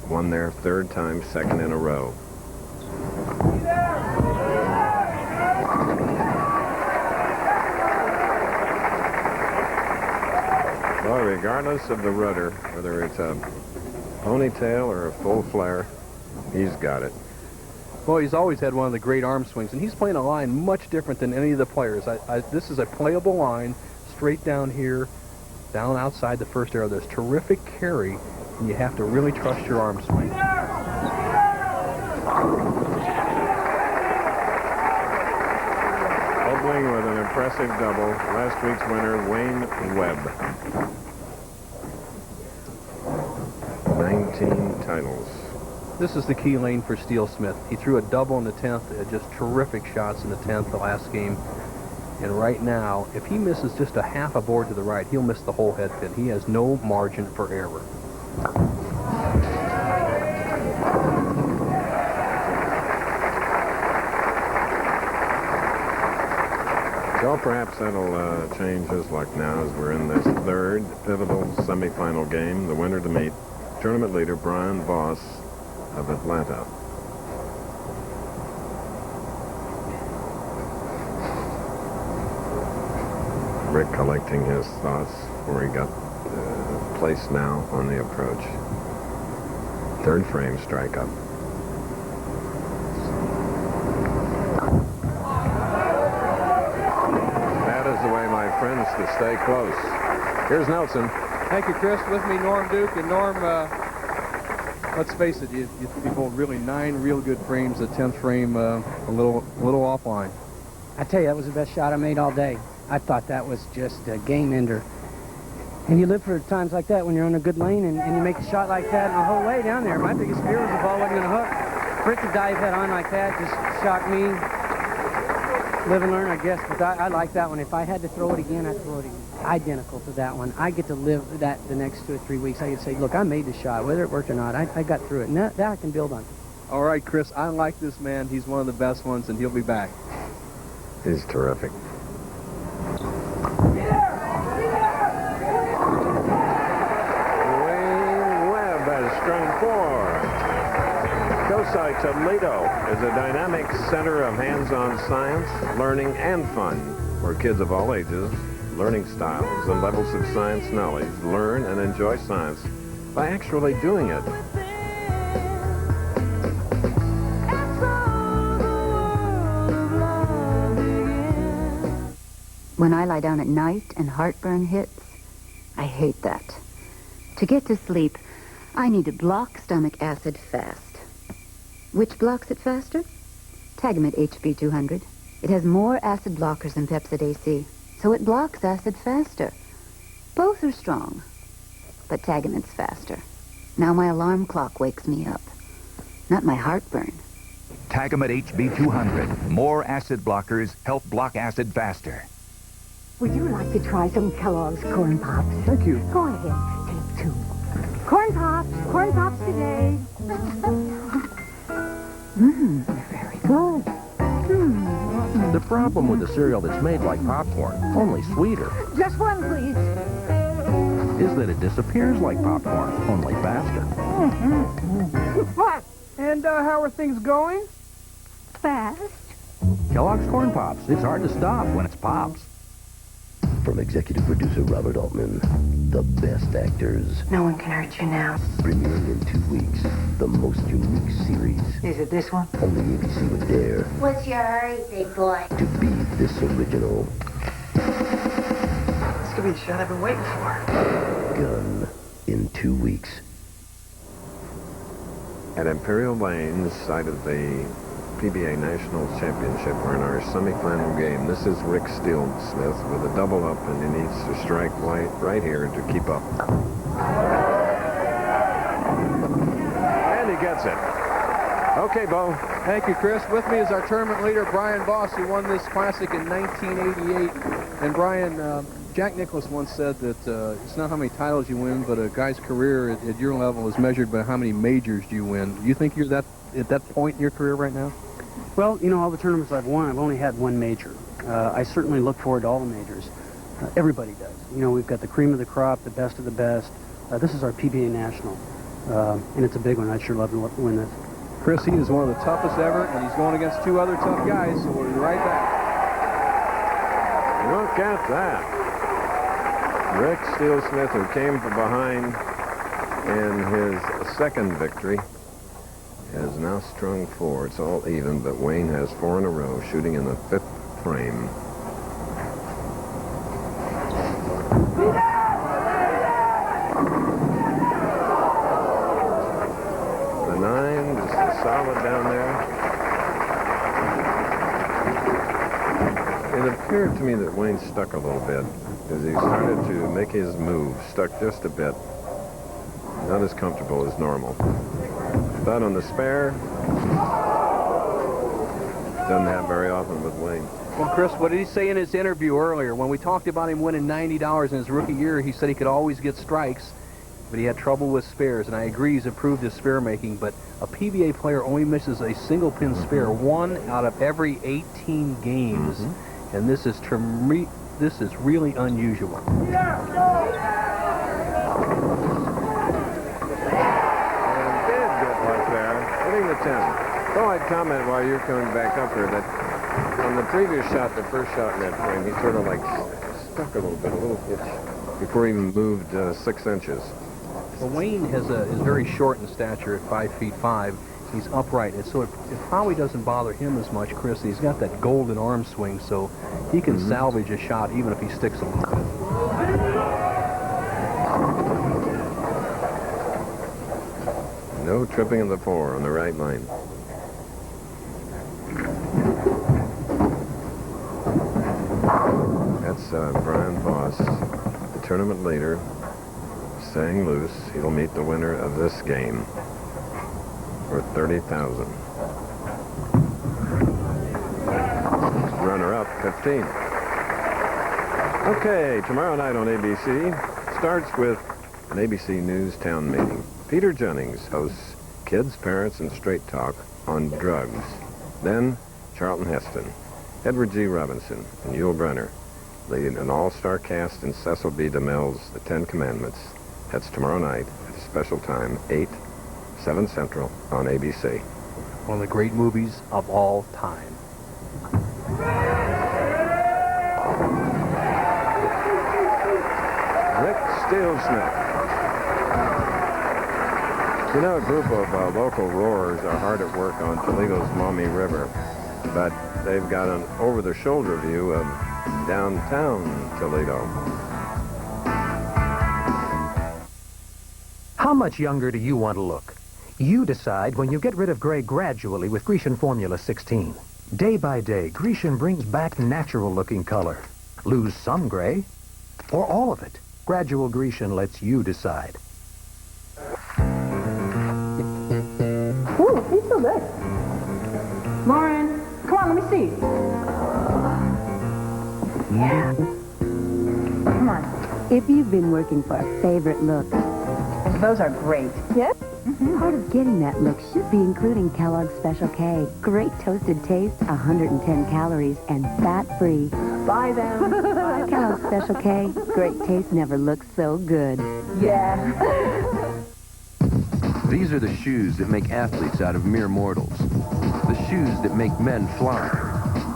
Won their 3rd time, 2nd in a row. Well, regardless of the rudder, whether it's a ponytail or a full flare, he's got it. Well, he's always had one of the great arm swings, and he's playing a line much different than any of the players. This is a playable line, straight down here, down outside the first arrow. There's terrific carry, and you have to really trust your arm swing. Opening with an impressive double, last week's winner, Wayne Webb. 19 titles. This is the key lane for Steelsmith. He threw a double in the 10th, just terrific shots in the 10th, the last game. And right now, if he misses just a half a board to the right, he'll miss the whole head pin. He has no margin for error. So perhaps that'll change his luck now as we're in this 3rd pivotal semifinal game. The winner to meet tournament leader Brian Voss of Atlanta. Rick collecting his thoughts where he got placed now on the approach. 3rd frame strike up. That is the way, my friends, to stay close. Here's Nelson. Thank you, Chris. With me, Norm Duke. And Norm, let's face it, you bowled really 9 real good frames. The 10th frame, a little offline. I tell you, that was the best shot I made all day. I thought that was just a game ender. And you live for times like that when you're on a good lane and you make a shot like that, and the whole way down there, my biggest fear was the ball wasn't going to hook. For it to dive head on like that just shocked me. Live and learn, I guess, but I like that one. If I had to throw it again, I'd throw it again. Identical to that one. I get to live that the next 2 or 3 weeks. I get to say, look, I made the shot, whether it worked or not. I got through it, and that I can build on. All right, Chris, I like this man. He's one of the best ones, and he'll be back. He's terrific. Wayne Webb has strung 4. Cosi Toledo is a dynamic center of hands-on science, learning, and fun for kids of all ages, learning styles and levels of science knowledge. Learn and enjoy science by actually doing it. When I lie down at night and heartburn hits, I hate that. To get to sleep, I need to block stomach acid fast. Which blocks it faster? Tagamet HB200. It has more acid blockers than Pepsid AC, so it blocks acid faster. Both are strong, but Tagamet's faster. Now my alarm clock wakes me up, not my heartburn. Tagamet HB200. More acid blockers help block acid faster. Would you like to try some Kellogg's Corn Pops? Thank you. Go ahead, take 2. Corn Pops today. Very good. The problem with the cereal that's made like popcorn, only sweeter, Just one, please. is that it disappears like popcorn, only faster. What? And how are things going? Fast. Kellogg's Corn Pops. It's hard to stop when it's Pops. From executive producer Robert Altman, the best actors. No one can hurt you now. Premiering in 2 weeks, the most unique series. Is it this one? Only ABC would dare What's your hurry, big boy? to be this original. This could be the shot I've been waiting for. Gun in 2 weeks. At Imperial Lane, site of the PBA Nationals Championship, we're in our semifinal game. This is Rick Steelsmith with a double up, and he needs to strike right here to keep up. And he gets it. Okay, Bo. Thank you, Chris. With me is our tournament leader, Brian Voss, who won this classic in 1988. And Brian, Jack Nicklaus once said that it's not how many titles you win, but a guy's career at your level is measured by how many majors you win. Do you think you're at that point in your career right now? Well, you know, all the tournaments I've won, I've only had one major. I certainly look forward to all the majors. Everybody does. You know, we've got the cream of the crop, the best of the best. This is our PBA National, and it's a big one. I'd sure love to win this. Chris, he is one of the toughest ever, and he's going against 2 other tough guys, so we'll be right back. Look at that. Rick Steelsmith, who came from behind in his second victory, has now strung 4. It's all even, but Wayne has 4 in a row, shooting in the 5th frame. The 9, just solid down there. It appeared to me that Wayne stuck a little bit as he started to make his move, stuck just a bit. Not as comfortable as normal. That on the spare. Doesn't happen very often with Wayne. Well, Chris, what did he say in his interview earlier? When we talked about him winning $90 in his rookie year, he said he could always get strikes, but he had trouble with spares. And I agree he's improved his spare making, but a PBA player only misses a single pin spare 1 out of every 18 games. And this is really unusual. Hitting the 10. Well, I'd comment while you're coming back up here that on the previous shot, the first shot in that frame, he sort of like stuck a little bit, a little itch, before he even moved 6 inches. Well, Wayne is very short in stature at 5'5". He's upright, and so it probably doesn't bother him as much, Chris. He's got that golden arm swing, so he can salvage a shot even if he sticks a little bit. No tripping in the 4 on the right line. That That's Brian Voss, the tournament leader, staying loose. He'll meet the winner of this game for $30,000. Runner-up, 15. Okay, tomorrow night on ABC starts with an ABC News town meeting. Peter Jennings hosts Kids, Parents, and Straight Talk on drugs. Then Charlton Heston, Edward G. Robinson, and Yul Brynner leading an all-star cast in Cecil B. DeMille's The Ten Commandments. That's tomorrow night at a special time, 8, 7 Central on ABC. One of the great movies of all time. Rick Steelsmith. You know, a group of local roarers are hard at work on Toledo's Maumee River, but they've got an over-the-shoulder view of downtown Toledo. How much younger do you want to look? You decide when you get rid of gray gradually with Grecian Formula 16. Day by day, Grecian brings back natural-looking color. Lose some gray, or all of it. Gradual Grecian lets you decide. Ooh, he's so good. Lauren, come on, let me see. Yeah. Come on. If you've been working for a favorite look, Those are great. Yes? part of getting that look should be including Kellogg's Special K. Great toasted taste, 110 calories, and fat-free. Buy them. Buy Kellogg's Special K. Great taste never looks so good. Yeah. These are the shoes that make athletes out of mere mortals. The shoes that make men fly.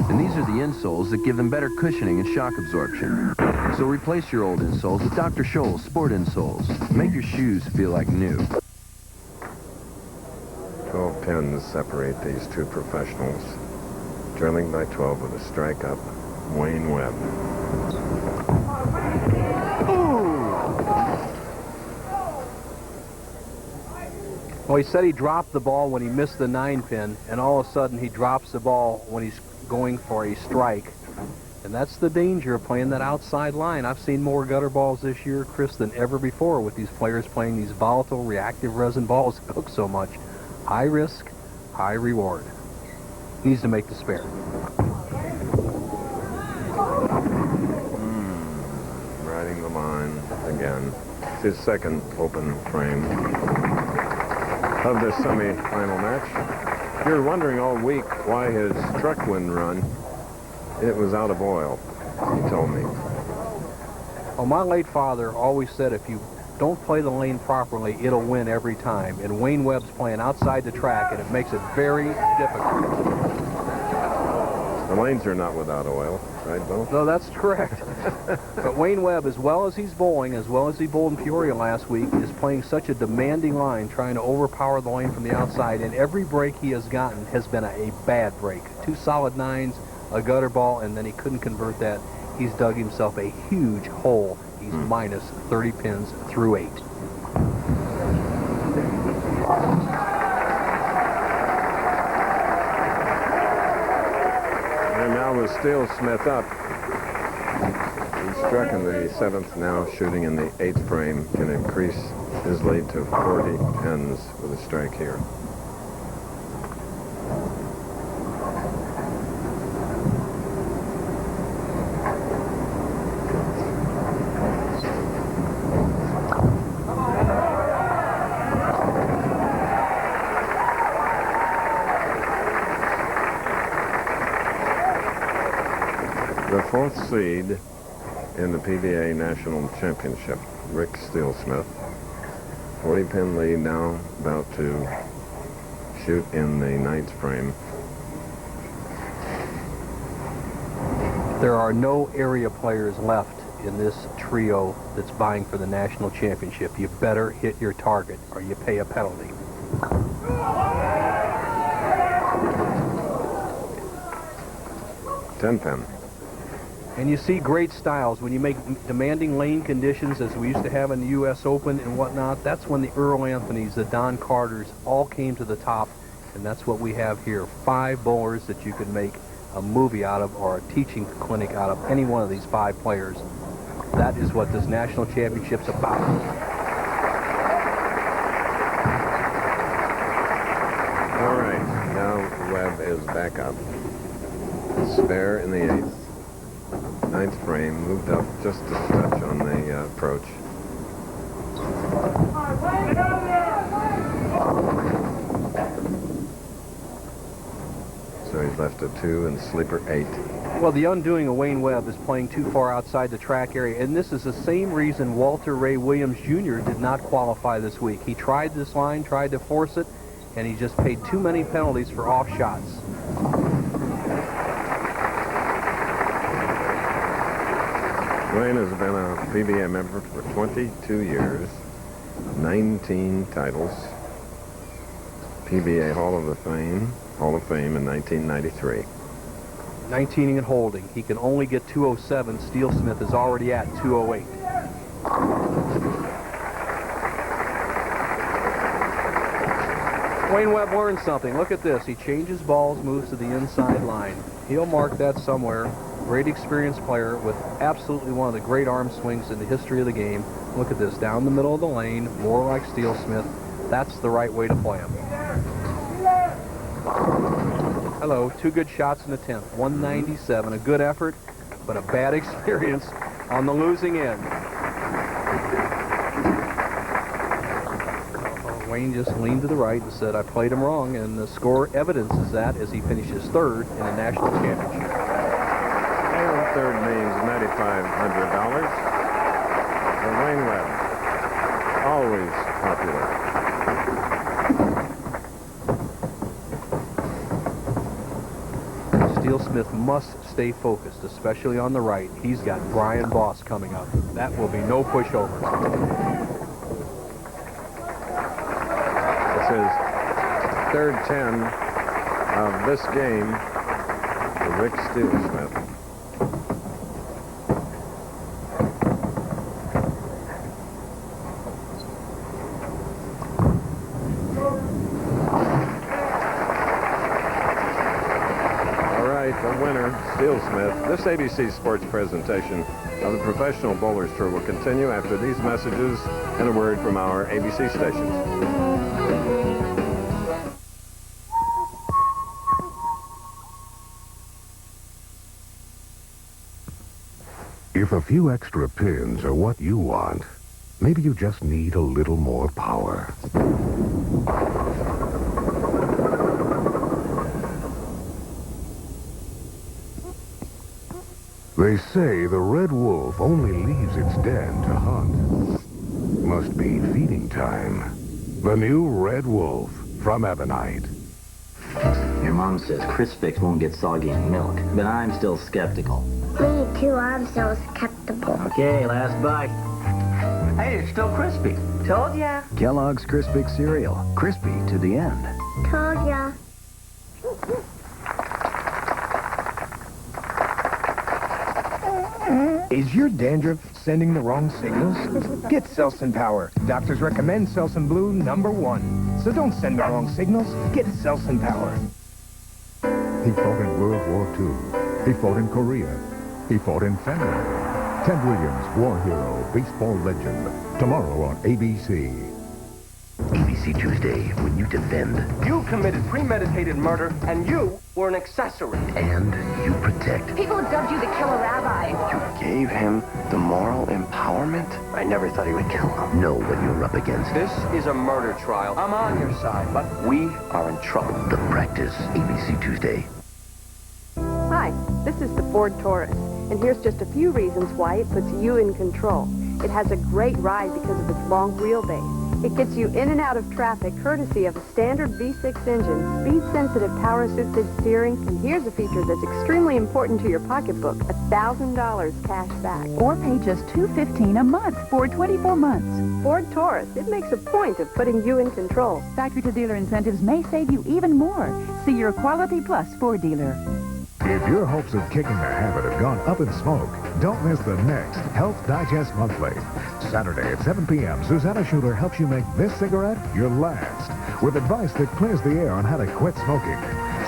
And these are the insoles that give them better cushioning and shock absorption. So replace your old insoles with Dr. Scholl's Sport Insoles. Make your shoes feel like new. 12 pins separate these two professionals. Trailing by 12 with a strike up, Wayne Webb. Well, he said he dropped the ball when he missed the 9-pin, and all of a sudden he drops the ball when he's going for a strike. And that's the danger of playing that outside line. I've seen more gutter balls this year, Chris, than ever before with these players playing these volatile, reactive resin balls that hook so much. High risk, high reward. Needs to make the spare. Riding the line again. It's his second open frame of this semi-final match. If you're wondering all week why his truck wouldn't run, it was out of oil, he told me. Well, my late father always said if you don't play the lane properly, it'll win every time. And Wayne Webb's playing outside the track, and it makes it very difficult. The lanes are not without oil, right, Bill? No, that's correct. But Wayne Webb, as well as he's bowling, as well as he bowled in Peoria last week, is playing such a demanding line, trying to overpower the lane from the outside, and every break he has gotten has been a bad break. 2 solid 9s, a gutter ball, and then he couldn't convert that. He's dug himself a huge hole. He's minus 30 pins through 8. And now with Steelsmith up. He struck in the 7th, now shooting in the 8th frame, can increase his lead to 40 pins with a strike here. The 4th seed in the PBA National Championship, Rick Steelsmith. 40-pin lead now, about to shoot in the 9th frame. There are no area players left in this trio that's vying for the national championship. You better hit your target or you pay a penalty. Ten-pin. And you see great styles when you make demanding lane conditions as we used to have in the U.S. Open and whatnot. That's when the Earl Anthonys, the Don Carters all came to the top, and that's what we have here. 5 bowlers that you can make a movie out of or a teaching clinic out of any one of these 5 players. That is what this national championship's about. All right, now Webb is back up. Spare in the 8th. 9th frame, moved up just a touch on the approach. So he's left a 2 and sleeper 8. Well, the undoing of Wayne Webb is playing too far outside the track area, and this is the same reason Walter Ray Williams Jr. did not qualify this week. He tried this line, tried to force it, and he just paid too many penalties for off shots. Wayne has been a PBA member for 22 years, 19 titles, PBA Hall of Fame in 1993. 19 and holding. He can only get 207. Steelsmith is already at 208. Wayne Webb learned something. Look at this. He changes balls, moves to the inside line. He'll mark that somewhere. Great experienced player with absolutely one of the great arm swings in the history of the game. Look at this. Down the middle of the lane, more like Steelsmith. That's the right way to play him. Hello, 2 good shots in the 10th. 197, a good effort, but a bad experience on the losing end. Wayne just leaned to the right and said, I played him wrong, and the score evidences that as he finishes 3rd in the national championship. And 3rd means $9,500 for Wayne Webb. Always popular. Steelsmith must stay focused, especially on the right. He's got Brian Voss coming up. That will be no pushover. This is 3rd 10 of this game for Rick Steelsmith. The winner, Steelsmith. This ABC Sports presentation of the Professional Bowlers Tour will continue after these messages and a word from our ABC stations. If a few extra pins are what you want, maybe you just need a little more power. They say the red wolf only leaves its den to hunt. Must be feeding time. The new Red Wolf from Ebonite. Your mom says Crispix won't get soggy in milk, but I'm still skeptical. Me too, I'm so skeptical. Okay, last bite. Hey, it's still crispy. Told ya. Kellogg's Crispix cereal. Crispy to the end. Told ya. Is your dandruff sending the wrong signals? Get Selsun Power. Doctors recommend Selsun Blue #1. So don't send the wrong signals. Get Selsun Power. He fought in World War II. He fought in Korea. He fought in Finland. Ted Williams, war hero, baseball legend. Tomorrow on ABC. ABC Tuesday, when you defend. You committed premeditated murder, and you were an accessory. And you protect. People dubbed you the killer rabbi. You gave him the moral empowerment? I never thought he would kill him. Know what you're up against. This is a murder trial. I'm on your side, but we are in trouble. The Practice, ABC Tuesday. Hi, this is the Ford Taurus, and here's just a few reasons why it puts you in control. It has a great ride because of its long wheelbase. It gets you in and out of traffic courtesy of a standard V6 engine, speed-sensitive power-assisted steering, and here's a feature that's extremely important to your pocketbook, $1,000 cash back. Or pay just $215 a month for 24 months. Ford Taurus, it makes a point of putting you in control. Factory-to-dealer incentives may save you even more. See your Quality Plus Ford dealer. If your hopes of kicking the habit have gone up in smoke, don't miss the next Health Digest Monthly. Saturday at 7 p.m., Susanna Schuler helps you make this cigarette your last with advice that clears the air on how to quit smoking.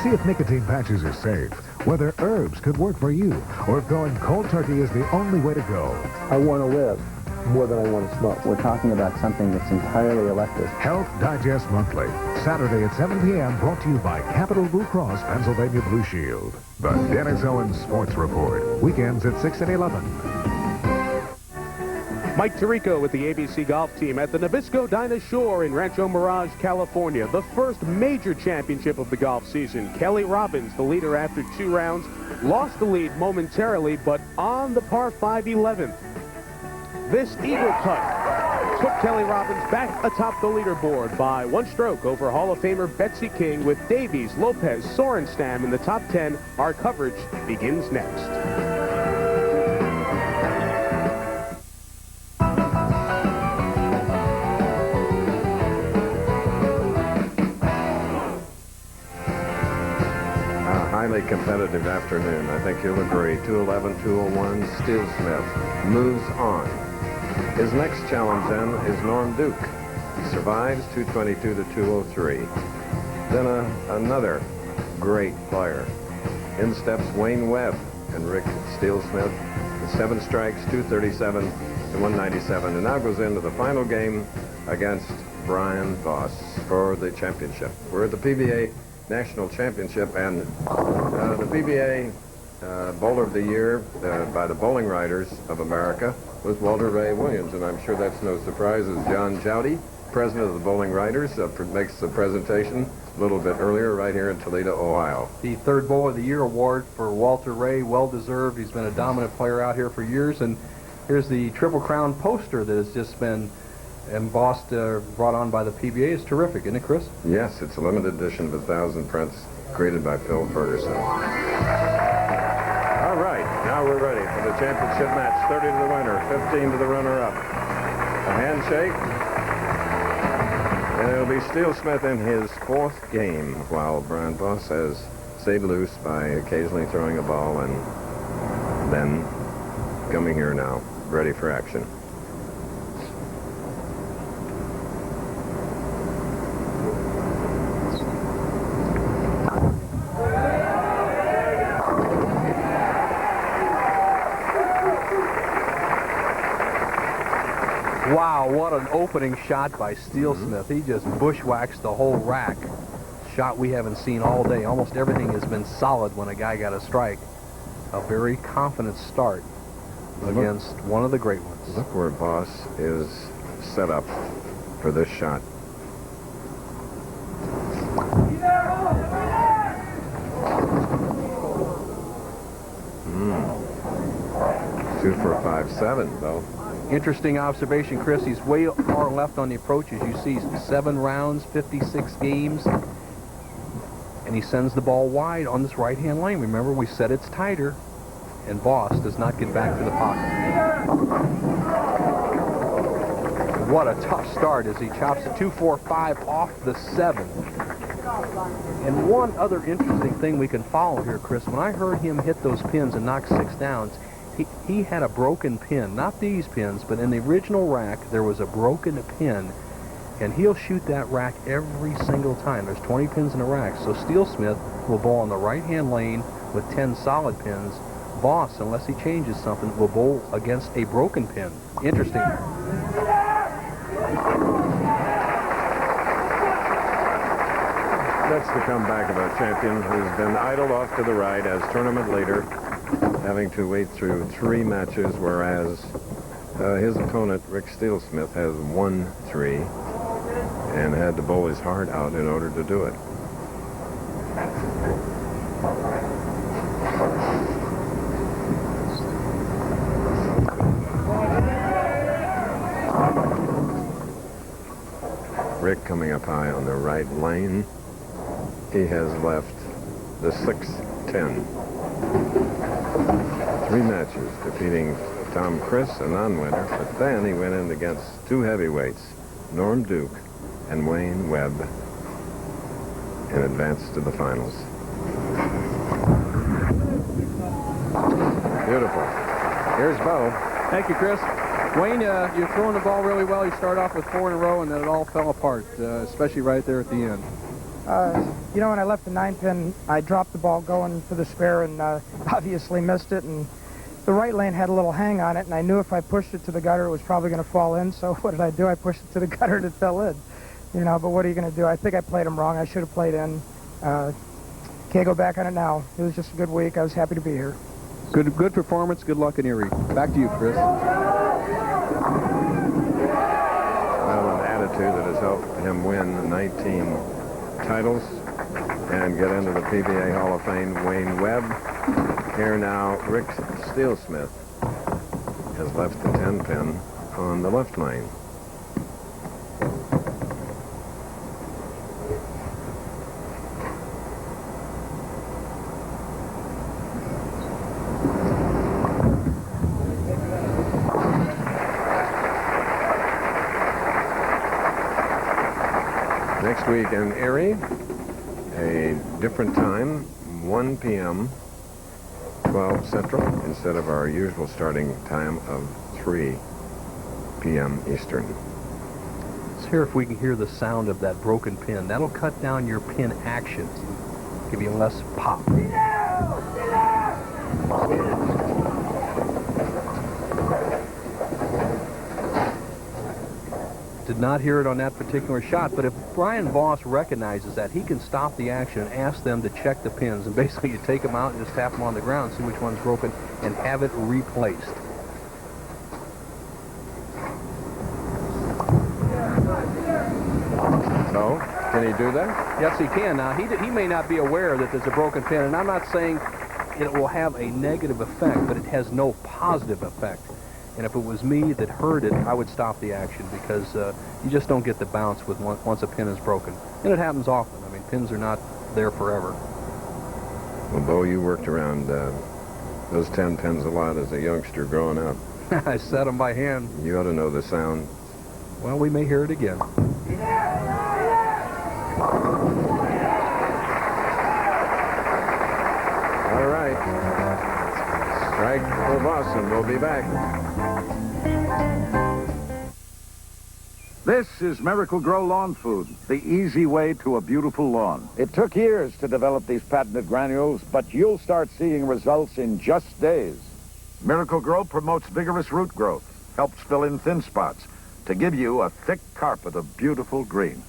See if nicotine patches are safe, whether herbs could work for you, or if going cold turkey is the only way to go. I want to live more than I want to smoke. We're talking about something that's entirely elective. Health Digest Monthly, Saturday at 7 p.m., brought to you by Capital Blue Cross, Pennsylvania Blue Shield. The Dennis Owens Sports Report, weekends at 6 and 11. Mike Tirico with the ABC Golf Team at the Nabisco Dinah Shore in Rancho Mirage, California. The first major championship of the golf season. Kelly Robbins, the leader after 2 rounds, lost the lead momentarily, but on the par 5 11th. This eagle putt put Kelly Robbins back atop the leaderboard by 1 stroke over Hall of Famer Betsy King, with Davies, Lopez, Sorenstam in the top 10. Our coverage begins next. Highly competitive afternoon. I think you'll agree. 211, 201, Steelsmith moves on. His next challenge then is Norm Duke. He survives 222 to 203. Then another great player. In steps Wayne Webb and Rick Steelsmith with 7 strikes, 237 to 197, and now goes into the final game against Brian Voss for the championship. We're at the PBA National Championship, and the PBA Bowler of the Year by the Bowling Writers of America was Walter Ray Williams, and I'm sure that's no surprise as John Chowdy, president of the Bowling Writers, makes the presentation a little bit earlier right here in Toledo, Ohio. The 3rd Bowler of the Year award for Walter Ray, well-deserved. He's been a dominant player out here for years, and here's the Triple Crown poster that has just been embossed, brought on by the PBA. Is terrific, isn't it, Chris? Yes, it's a limited edition of 1,000 prints created by Phil Ferguson. All right, now we're ready for the championship match. 30 to the winner, 15 to the runner-up. A handshake, and it'll be Steelsmith in his 4th game, while Brian Voss has stayed loose by occasionally throwing a ball and then coming here now, ready for action. Wow, what an opening shot by Steelsmith. He just bushwhacks the whole rack. Shot we haven't seen all day. Almost everything has been solid when a guy got a strike. A very confident start against one of the great ones. Look where Voss is set up for this shot. Two for 5-7, though. Interesting observation, Chris. He's way far left on the approach. As you see, 7 rounds, 56 games. And he sends the ball wide on this right-hand lane. Remember, we said it's tighter. And Voss does not get back to the pocket. What a tough start as he chops the 2-4-5 off the 7. And one other interesting thing we can follow here, Chris, when I heard him hit those pins and knock 6 downs, he had a broken pin. Not these pins, but in the original rack, there was a broken pin. And he'll shoot that rack every single time. There's 20 pins in a rack. So Steelsmith will bowl on the right-hand lane with 10 solid pins. Voss, unless he changes something, will bowl against a broken pin. Interesting. That's the comeback of a champion who's been idled off to the right as tournament leader, having to wait through 3 matches, whereas his opponent, Rick Steelsmith, has won 3 and had to bowl his heart out in order to do it. Rick coming up high on the right lane. He has left the 6-10. 3 matches, defeating Tim Criss, a non-winner, but then he went in against 2 heavyweights, Norm Duke and Wayne Webb, and advanced to the finals. Beautiful. Here's Bo. Thank you, Chris. Wayne, you're throwing the ball really well. You start off with 4 in a row, and then it all fell apart, especially right there at the end. You know, when I left the 9-pin, I dropped the ball going for the spare and obviously missed it. And the right lane had a little hang on it, and I knew if I pushed it to the gutter, it was probably going to fall in. So what did I do? I pushed it to the gutter and it fell in. You know, but what are you going to do? I think I played him wrong. I should have played in. Can't go back on it now. It was just a good week. I was happy to be here. Good performance. Good luck in Erie. Back to you, Chris. Well, an attitude that has helped him win 19 titles and get into the PBA Hall of Fame, Wayne Webb. Here now, Rick Steelsmith has left the 10-pin on the left lane. Next week in Erie, a different time, 1 p.m., 12 Central, instead of our usual starting time of 3 p.m. Eastern. Let's hear if we can hear the sound of that broken pin. That'll cut down your pin actions, give you less pop. Did not hear it on that particular shot, but if Brian Voss recognizes that, he can stop the action and ask them to check the pins, and basically you take them out and just tap them on the ground, see which one's broken, and have it replaced. So, can he do that? Yes, he can. Now, he may not be aware that there's a broken pin, and I'm not saying it will have a negative effect, but it has no positive effect. And if it was me that heard it, I would stop the action, because you just don't get the bounce with once a pin is broken. And it happens often. I mean, pins are not there forever. Well, Bo, you worked around those 10 pins a lot as a youngster growing up. I set them by hand. You ought to know the sound. Well, we may hear it again. All right. Strike for Voss, and we'll be back. This is Miracle Grow Lawn Food, the easy way to a beautiful lawn. It took years to develop these patented granules, but you'll start seeing results in just days. Miracle Grow promotes vigorous root growth, helps fill in thin spots, to give you a thick carpet of beautiful green.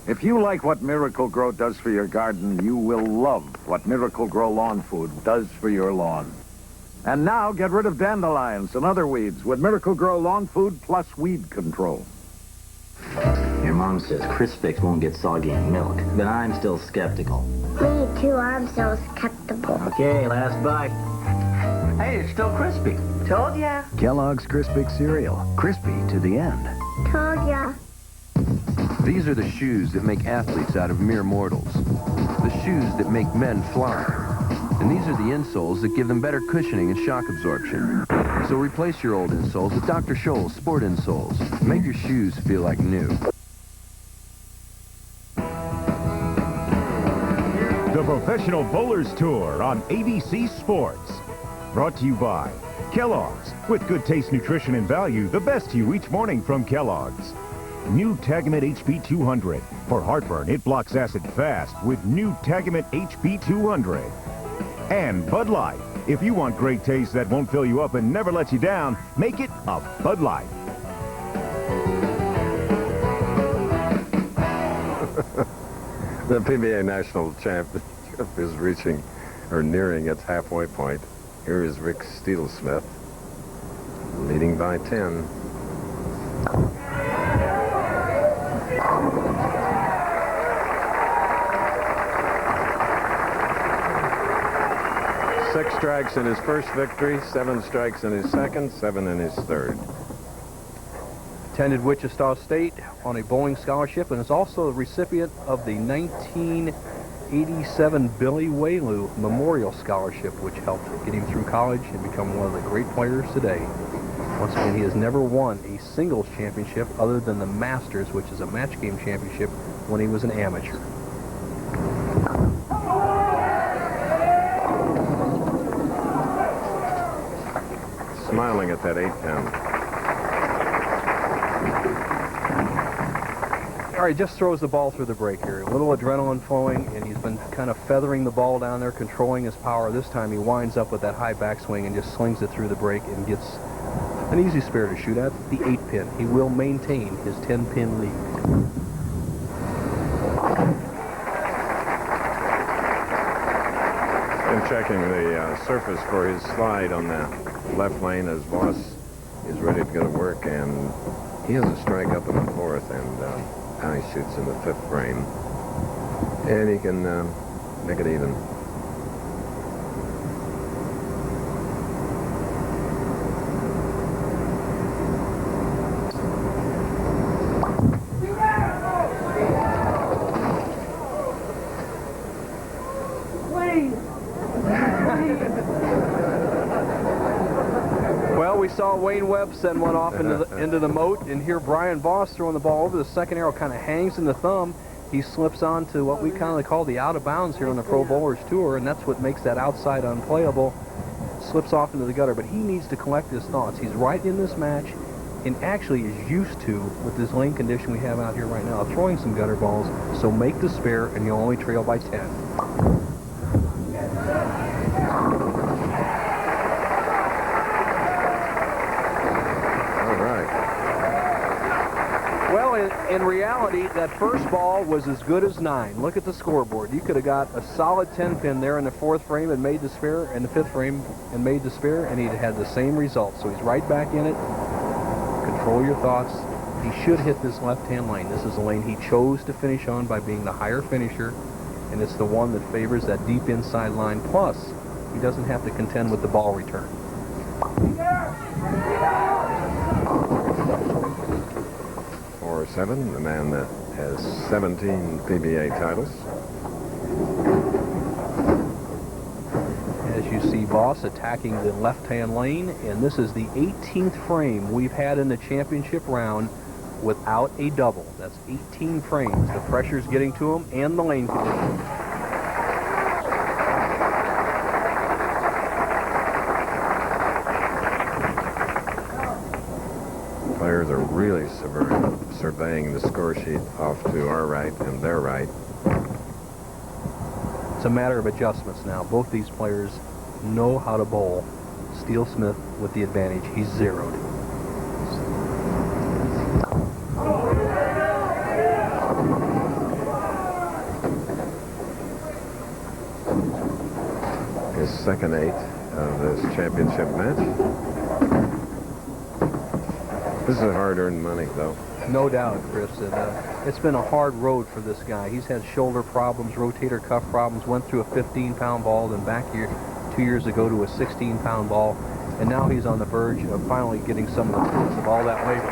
If you like what Miracle Grow does for your garden, you will love what Miracle Grow Lawn Food does for your lawn. And now, get rid of dandelions and other weeds with Miracle Grow Lawn Food plus Weed Control. Your mom says Crispix won't get soggy in milk, but I'm still skeptical. Me too, I'm so skeptical. Okay, last bite. Hey, it's still crispy. Told ya. Kellogg's Crispix cereal. Crispy to the end. Told ya. These are the shoes that make athletes out of mere mortals. The shoes that make men fly. And these are the insoles that give them better cushioning and shock absorption. So replace your old insoles with Dr. Scholl's Sport Insoles. Make your shoes feel like new. The Professional Bowlers Tour on ABC Sports. Brought to you by Kellogg's. With good taste, nutrition, and value, the best you each morning from Kellogg's. New Tagamet HP 200. For heartburn, it blocks acid fast with new Tagamet HP 200. And Bud Light. If you want great taste that won't fill you up and never let you down, make it a Bud Light. The PBA National Championship is reaching or nearing its halfway point. Here is Rick Steelsmith, leading by 10. Six strikes in his first victory, 7 strikes in his second, 7 in his third. Attended Wichita State on a bowling scholarship, and is also the recipient of the 1987 Billy Waylew Memorial Scholarship, which helped get him through college and become one of the great players today. Once again, he has never won a singles championship other than the Masters, which is a match game championship, when he was an amateur. Smiling at that 8-pin. All right, just throws the ball through the break here. A little adrenaline flowing, and he's been kind of feathering the ball down there, controlling his power. This time he winds up with that high backswing and just slings it through the break and gets an easy spare to shoot at, the 8-pin. He will maintain his 10-pin lead. And checking the surface for his slide on the left lane as Voss is ready to go to work, and he has a strike up in the 4th, and now he shoots in the 5th frame, and he can make it even. Well, we saw Wayne Webb send one off into the moat, and here Brian Voss throwing the ball over. The second arrow kind of hangs in the thumb. He slips onto what we kind of call the out of bounds here on the Pro Bowlers Tour, and that's what makes that outside unplayable. Slips off into the gutter, but he needs to collect his thoughts. He's right in this match, and actually is used to, with this lane condition we have out here right now, throwing some gutter balls. So make the spare, and you'll only trail by 10. Well, in reality, that first ball was as good as 9. Look at the scoreboard. You could have got a solid 10-pin there in the 4th frame and made the spare, and the 5th frame and made the spare, and he'd had the same result. So he's right back in it. Control your thoughts. He should hit this left-hand lane. This is the lane he chose to finish on by being the higher finisher, and it's the one that favors that deep inside line. Plus, he doesn't have to contend with the ball return. 4-7, the man that has 17 PBA titles. As you see Voss attacking the left-hand lane, and this is the 18th frame we've had in the championship round without a double. That's 18 frames. The pressure's getting to him, and the lane condition. Players are really surveying the score sheet off to our right and their right. It's a matter of adjustments now. Both these players know how to bowl. Steelsmith with the advantage. He's zeroed. His second 8 of this championship match. This is hard-earned money, though. No doubt, Chris. It's been a hard road for this guy. He's had shoulder problems, rotator cuff problems, went through a 15-pound ball, then back here 2 years ago to a 16-pound ball, and now he's on the verge of finally getting some of the fruits of all that labor.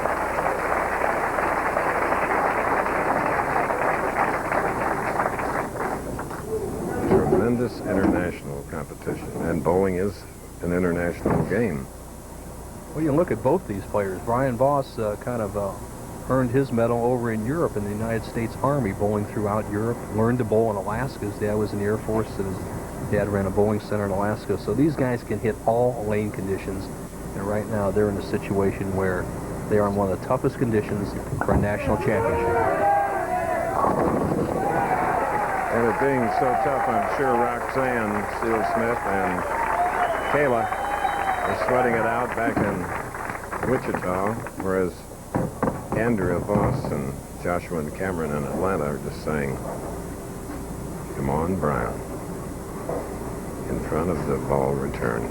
Tremendous international competition, and bowling is an international game. Well, you look at both these players. Brian Voss kind of earned his medal over in Europe in the United States Army, bowling throughout Europe. Learned to bowl in Alaska. His dad was in the Air Force, and his dad ran a bowling center in Alaska. So these guys can hit all lane conditions, and right now they're in a situation where they are in one of the toughest conditions for a national championship. And it being so tough, I'm sure Roxanne Steelsmith and Kayla are sweating it out back in Wichita, whereas Andrea Voss and Joshua and Cameron in Atlanta are just saying, come on, Brian, in front of the ball return.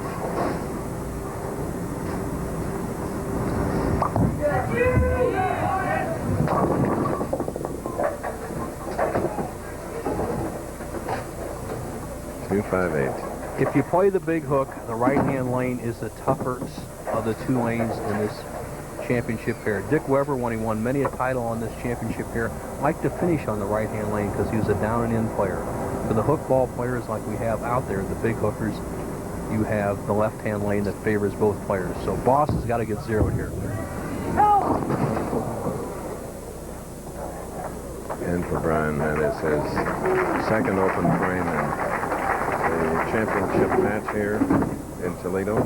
If you play the big hook, the right-hand lane is the tougher of the 2 lanes in this championship pair. Dick Weber, when he won many a title on this championship pair, liked to finish on the right-hand lane because he was a down-and-in player. For the hook ball players like we have out there, the big hookers, you have the left-hand lane that favors both players. So Voss has got to get zeroed here. And for Brian, that is his second open frame in the championship match here in Toledo.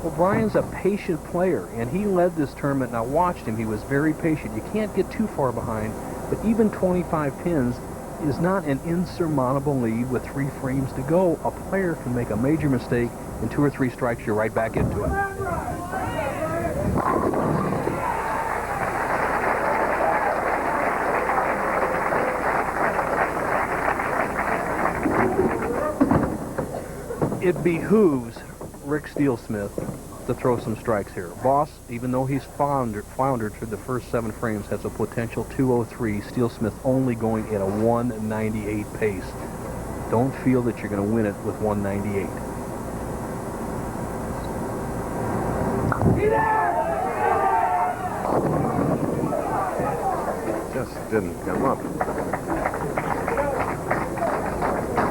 Well, Brian's a patient player, and he led this tournament, and I watched him. He was very patient. You can't get too far behind, but even 25 pins is not an insurmountable lead with 3 frames to go. A player can make a major mistake, and 2 or 3 strikes, you're right back into it. It behooves Rick Steelsmith to throw some strikes here. Voss, even though he's floundered through the first 7 frames, has a potential 203. Steelsmith only going at a 198 pace. Don't feel that you're going to win it with 198. Just didn't come up.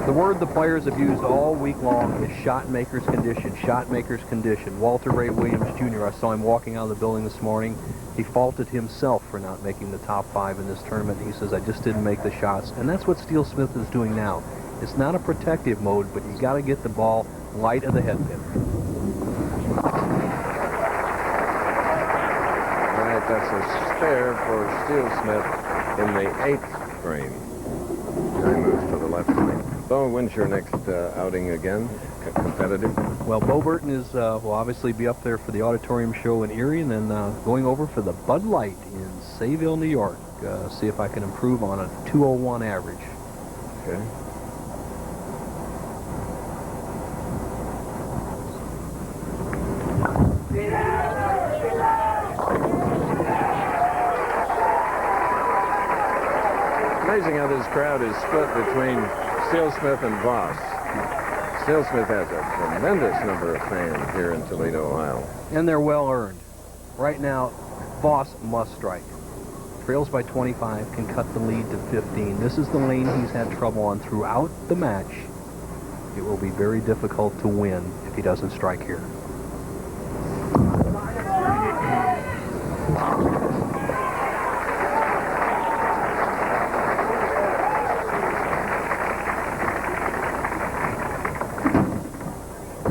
The word the players have used all week long is shot maker's condition, shot maker's condition. Walter Ray Williams, Jr., I saw him walking out of the building this morning. He faulted himself for not making the top 5 in this tournament. He says, I just didn't make the shots. And that's what Steelsmith is doing now. It's not a protective mode, but you got to get the ball light of the head pin. All right, that's a spare for Steelsmith in the 8th frame. He moves to the left lane. Bo, when's your next outing again? Competitive? Well, Bo Burton is will obviously be up there for the auditorium show in Erie, and then going over for the Bud Light in Sayville, New York. See if I can improve on a 201 average. Okay. Amazing how this crowd is split between Steelsmith and Voss. Steelsmith has a tremendous number of fans here in Toledo, Ohio. And they're well earned. Right now, Voss must strike. Trails by 25, can cut the lead to 15. This is the lane he's had trouble on throughout the match. It will be very difficult to win if he doesn't strike here.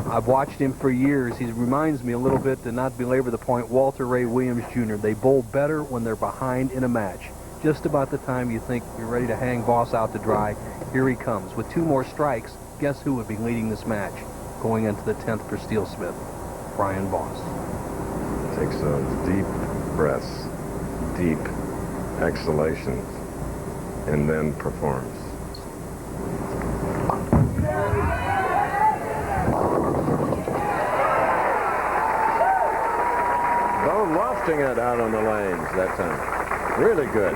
I've watched him for years. He reminds me a little bit, to not belabor the point, Walter Ray Williams, Jr. They bowl better when they're behind in a match. Just about the time you think you're ready to hang Voss out to dry, here he comes. With 2 more strikes, guess who would be leading this match going into the 10th for Steelsmith? Brian Voss. Takes those deep breaths, deep exhalations, and then performs. Lofting it out on the lanes that time. Really good.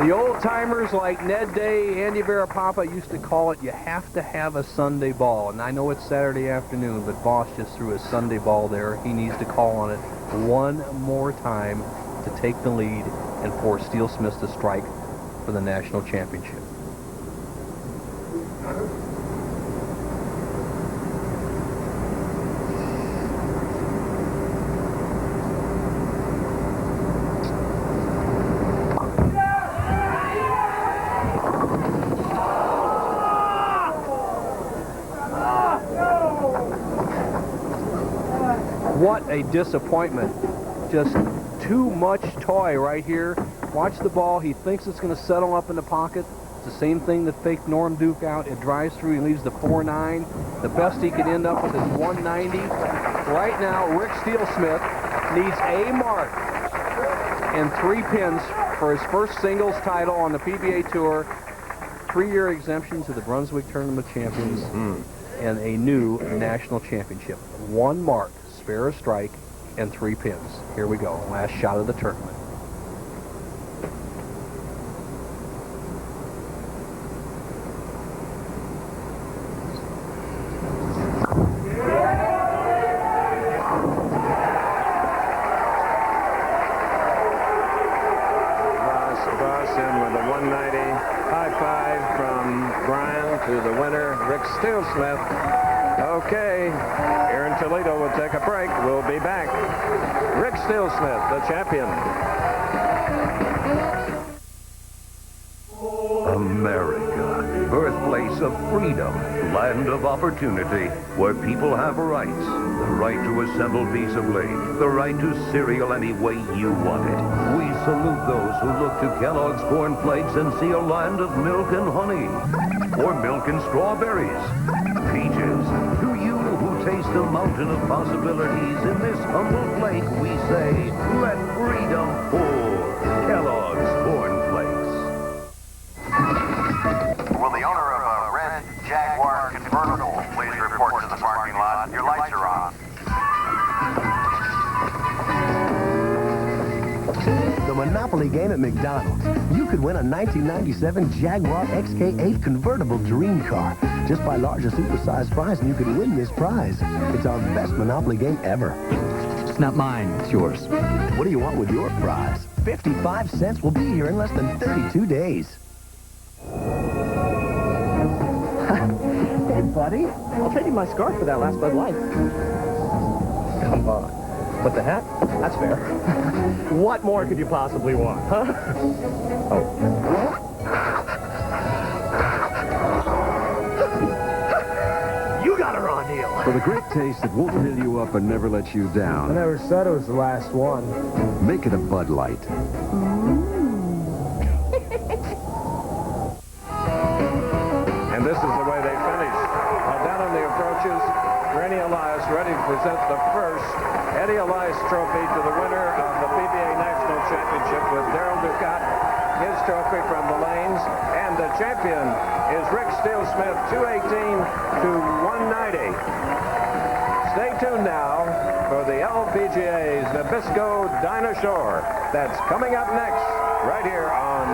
The old-timers like Ned Day, Andy Verapapa used to call it, you have to have a Sunday ball. And I know it's Saturday afternoon, but Voss just threw a Sunday ball there. He needs to call on it one more time to take the lead and force Steelsmith to strike for the national championship. What a disappointment. Just too much toy right here. Watch the ball. He thinks it's going to settle up in the pocket. It's the same thing that faked Norm Duke out. It drives through. He leaves the 4-9. The best he could end up with is 190. Right now, Rick Steelsmith needs a mark and 3 pins for his first singles title on the PBA Tour. 3-year exemption to the Brunswick Tournament Champions and a new national championship. 1 mark. Spare a strike, and 3 pins. Here we go, last shot of the tournament. Voss in with a 190. High five from Brian to the winner, Rick Steelsmith. Okay, here in Toledo, we'll take a break. We'll be back. Rick Steelsmith, the champion. America, birthplace of freedom, land of opportunity, where people have rights. The right to assemble peaceably, the right to cereal any way you want it. We salute those who look to Kellogg's Corn Flakes and see a land of milk and honey, or milk and strawberries, peaches. To you who taste the mountain of possibilities in this humble flake, we say, let freedom pour. Kellogg's Corn Flakes. Will the owner of a red Jaguar convertible please report to the parking lot? Your lights are on. The Monopoly game at McDonald's. You could win a 1997 Jaguar XK8 convertible dream car. Just buy large or supersized fries and you could win this prize. It's our best Monopoly game ever. It's not mine, it's yours. What do you want with your prize? 55 cents will be here in less than 32 days. Hey, buddy. I'll trade you my scarf for that last Bud Light. Come on. But the hat? That's fair. What more could you possibly want, huh? Oh. You got a raw deal. For the great taste that won't fill you up and never let you down. I never said it was the last one. Make it a Bud Light. And this is the way they finish. Down on the approaches, Rennie Elias ready to present the first Eddie Elias trophy to the winner of the PBA National Championship with Darryl Ducat, his trophy from the lanes. And the champion is Rick Steelsmith, 218 to 190. Stay tuned now for the LPGA's Nabisco Dinosaur. That's coming up next, right here on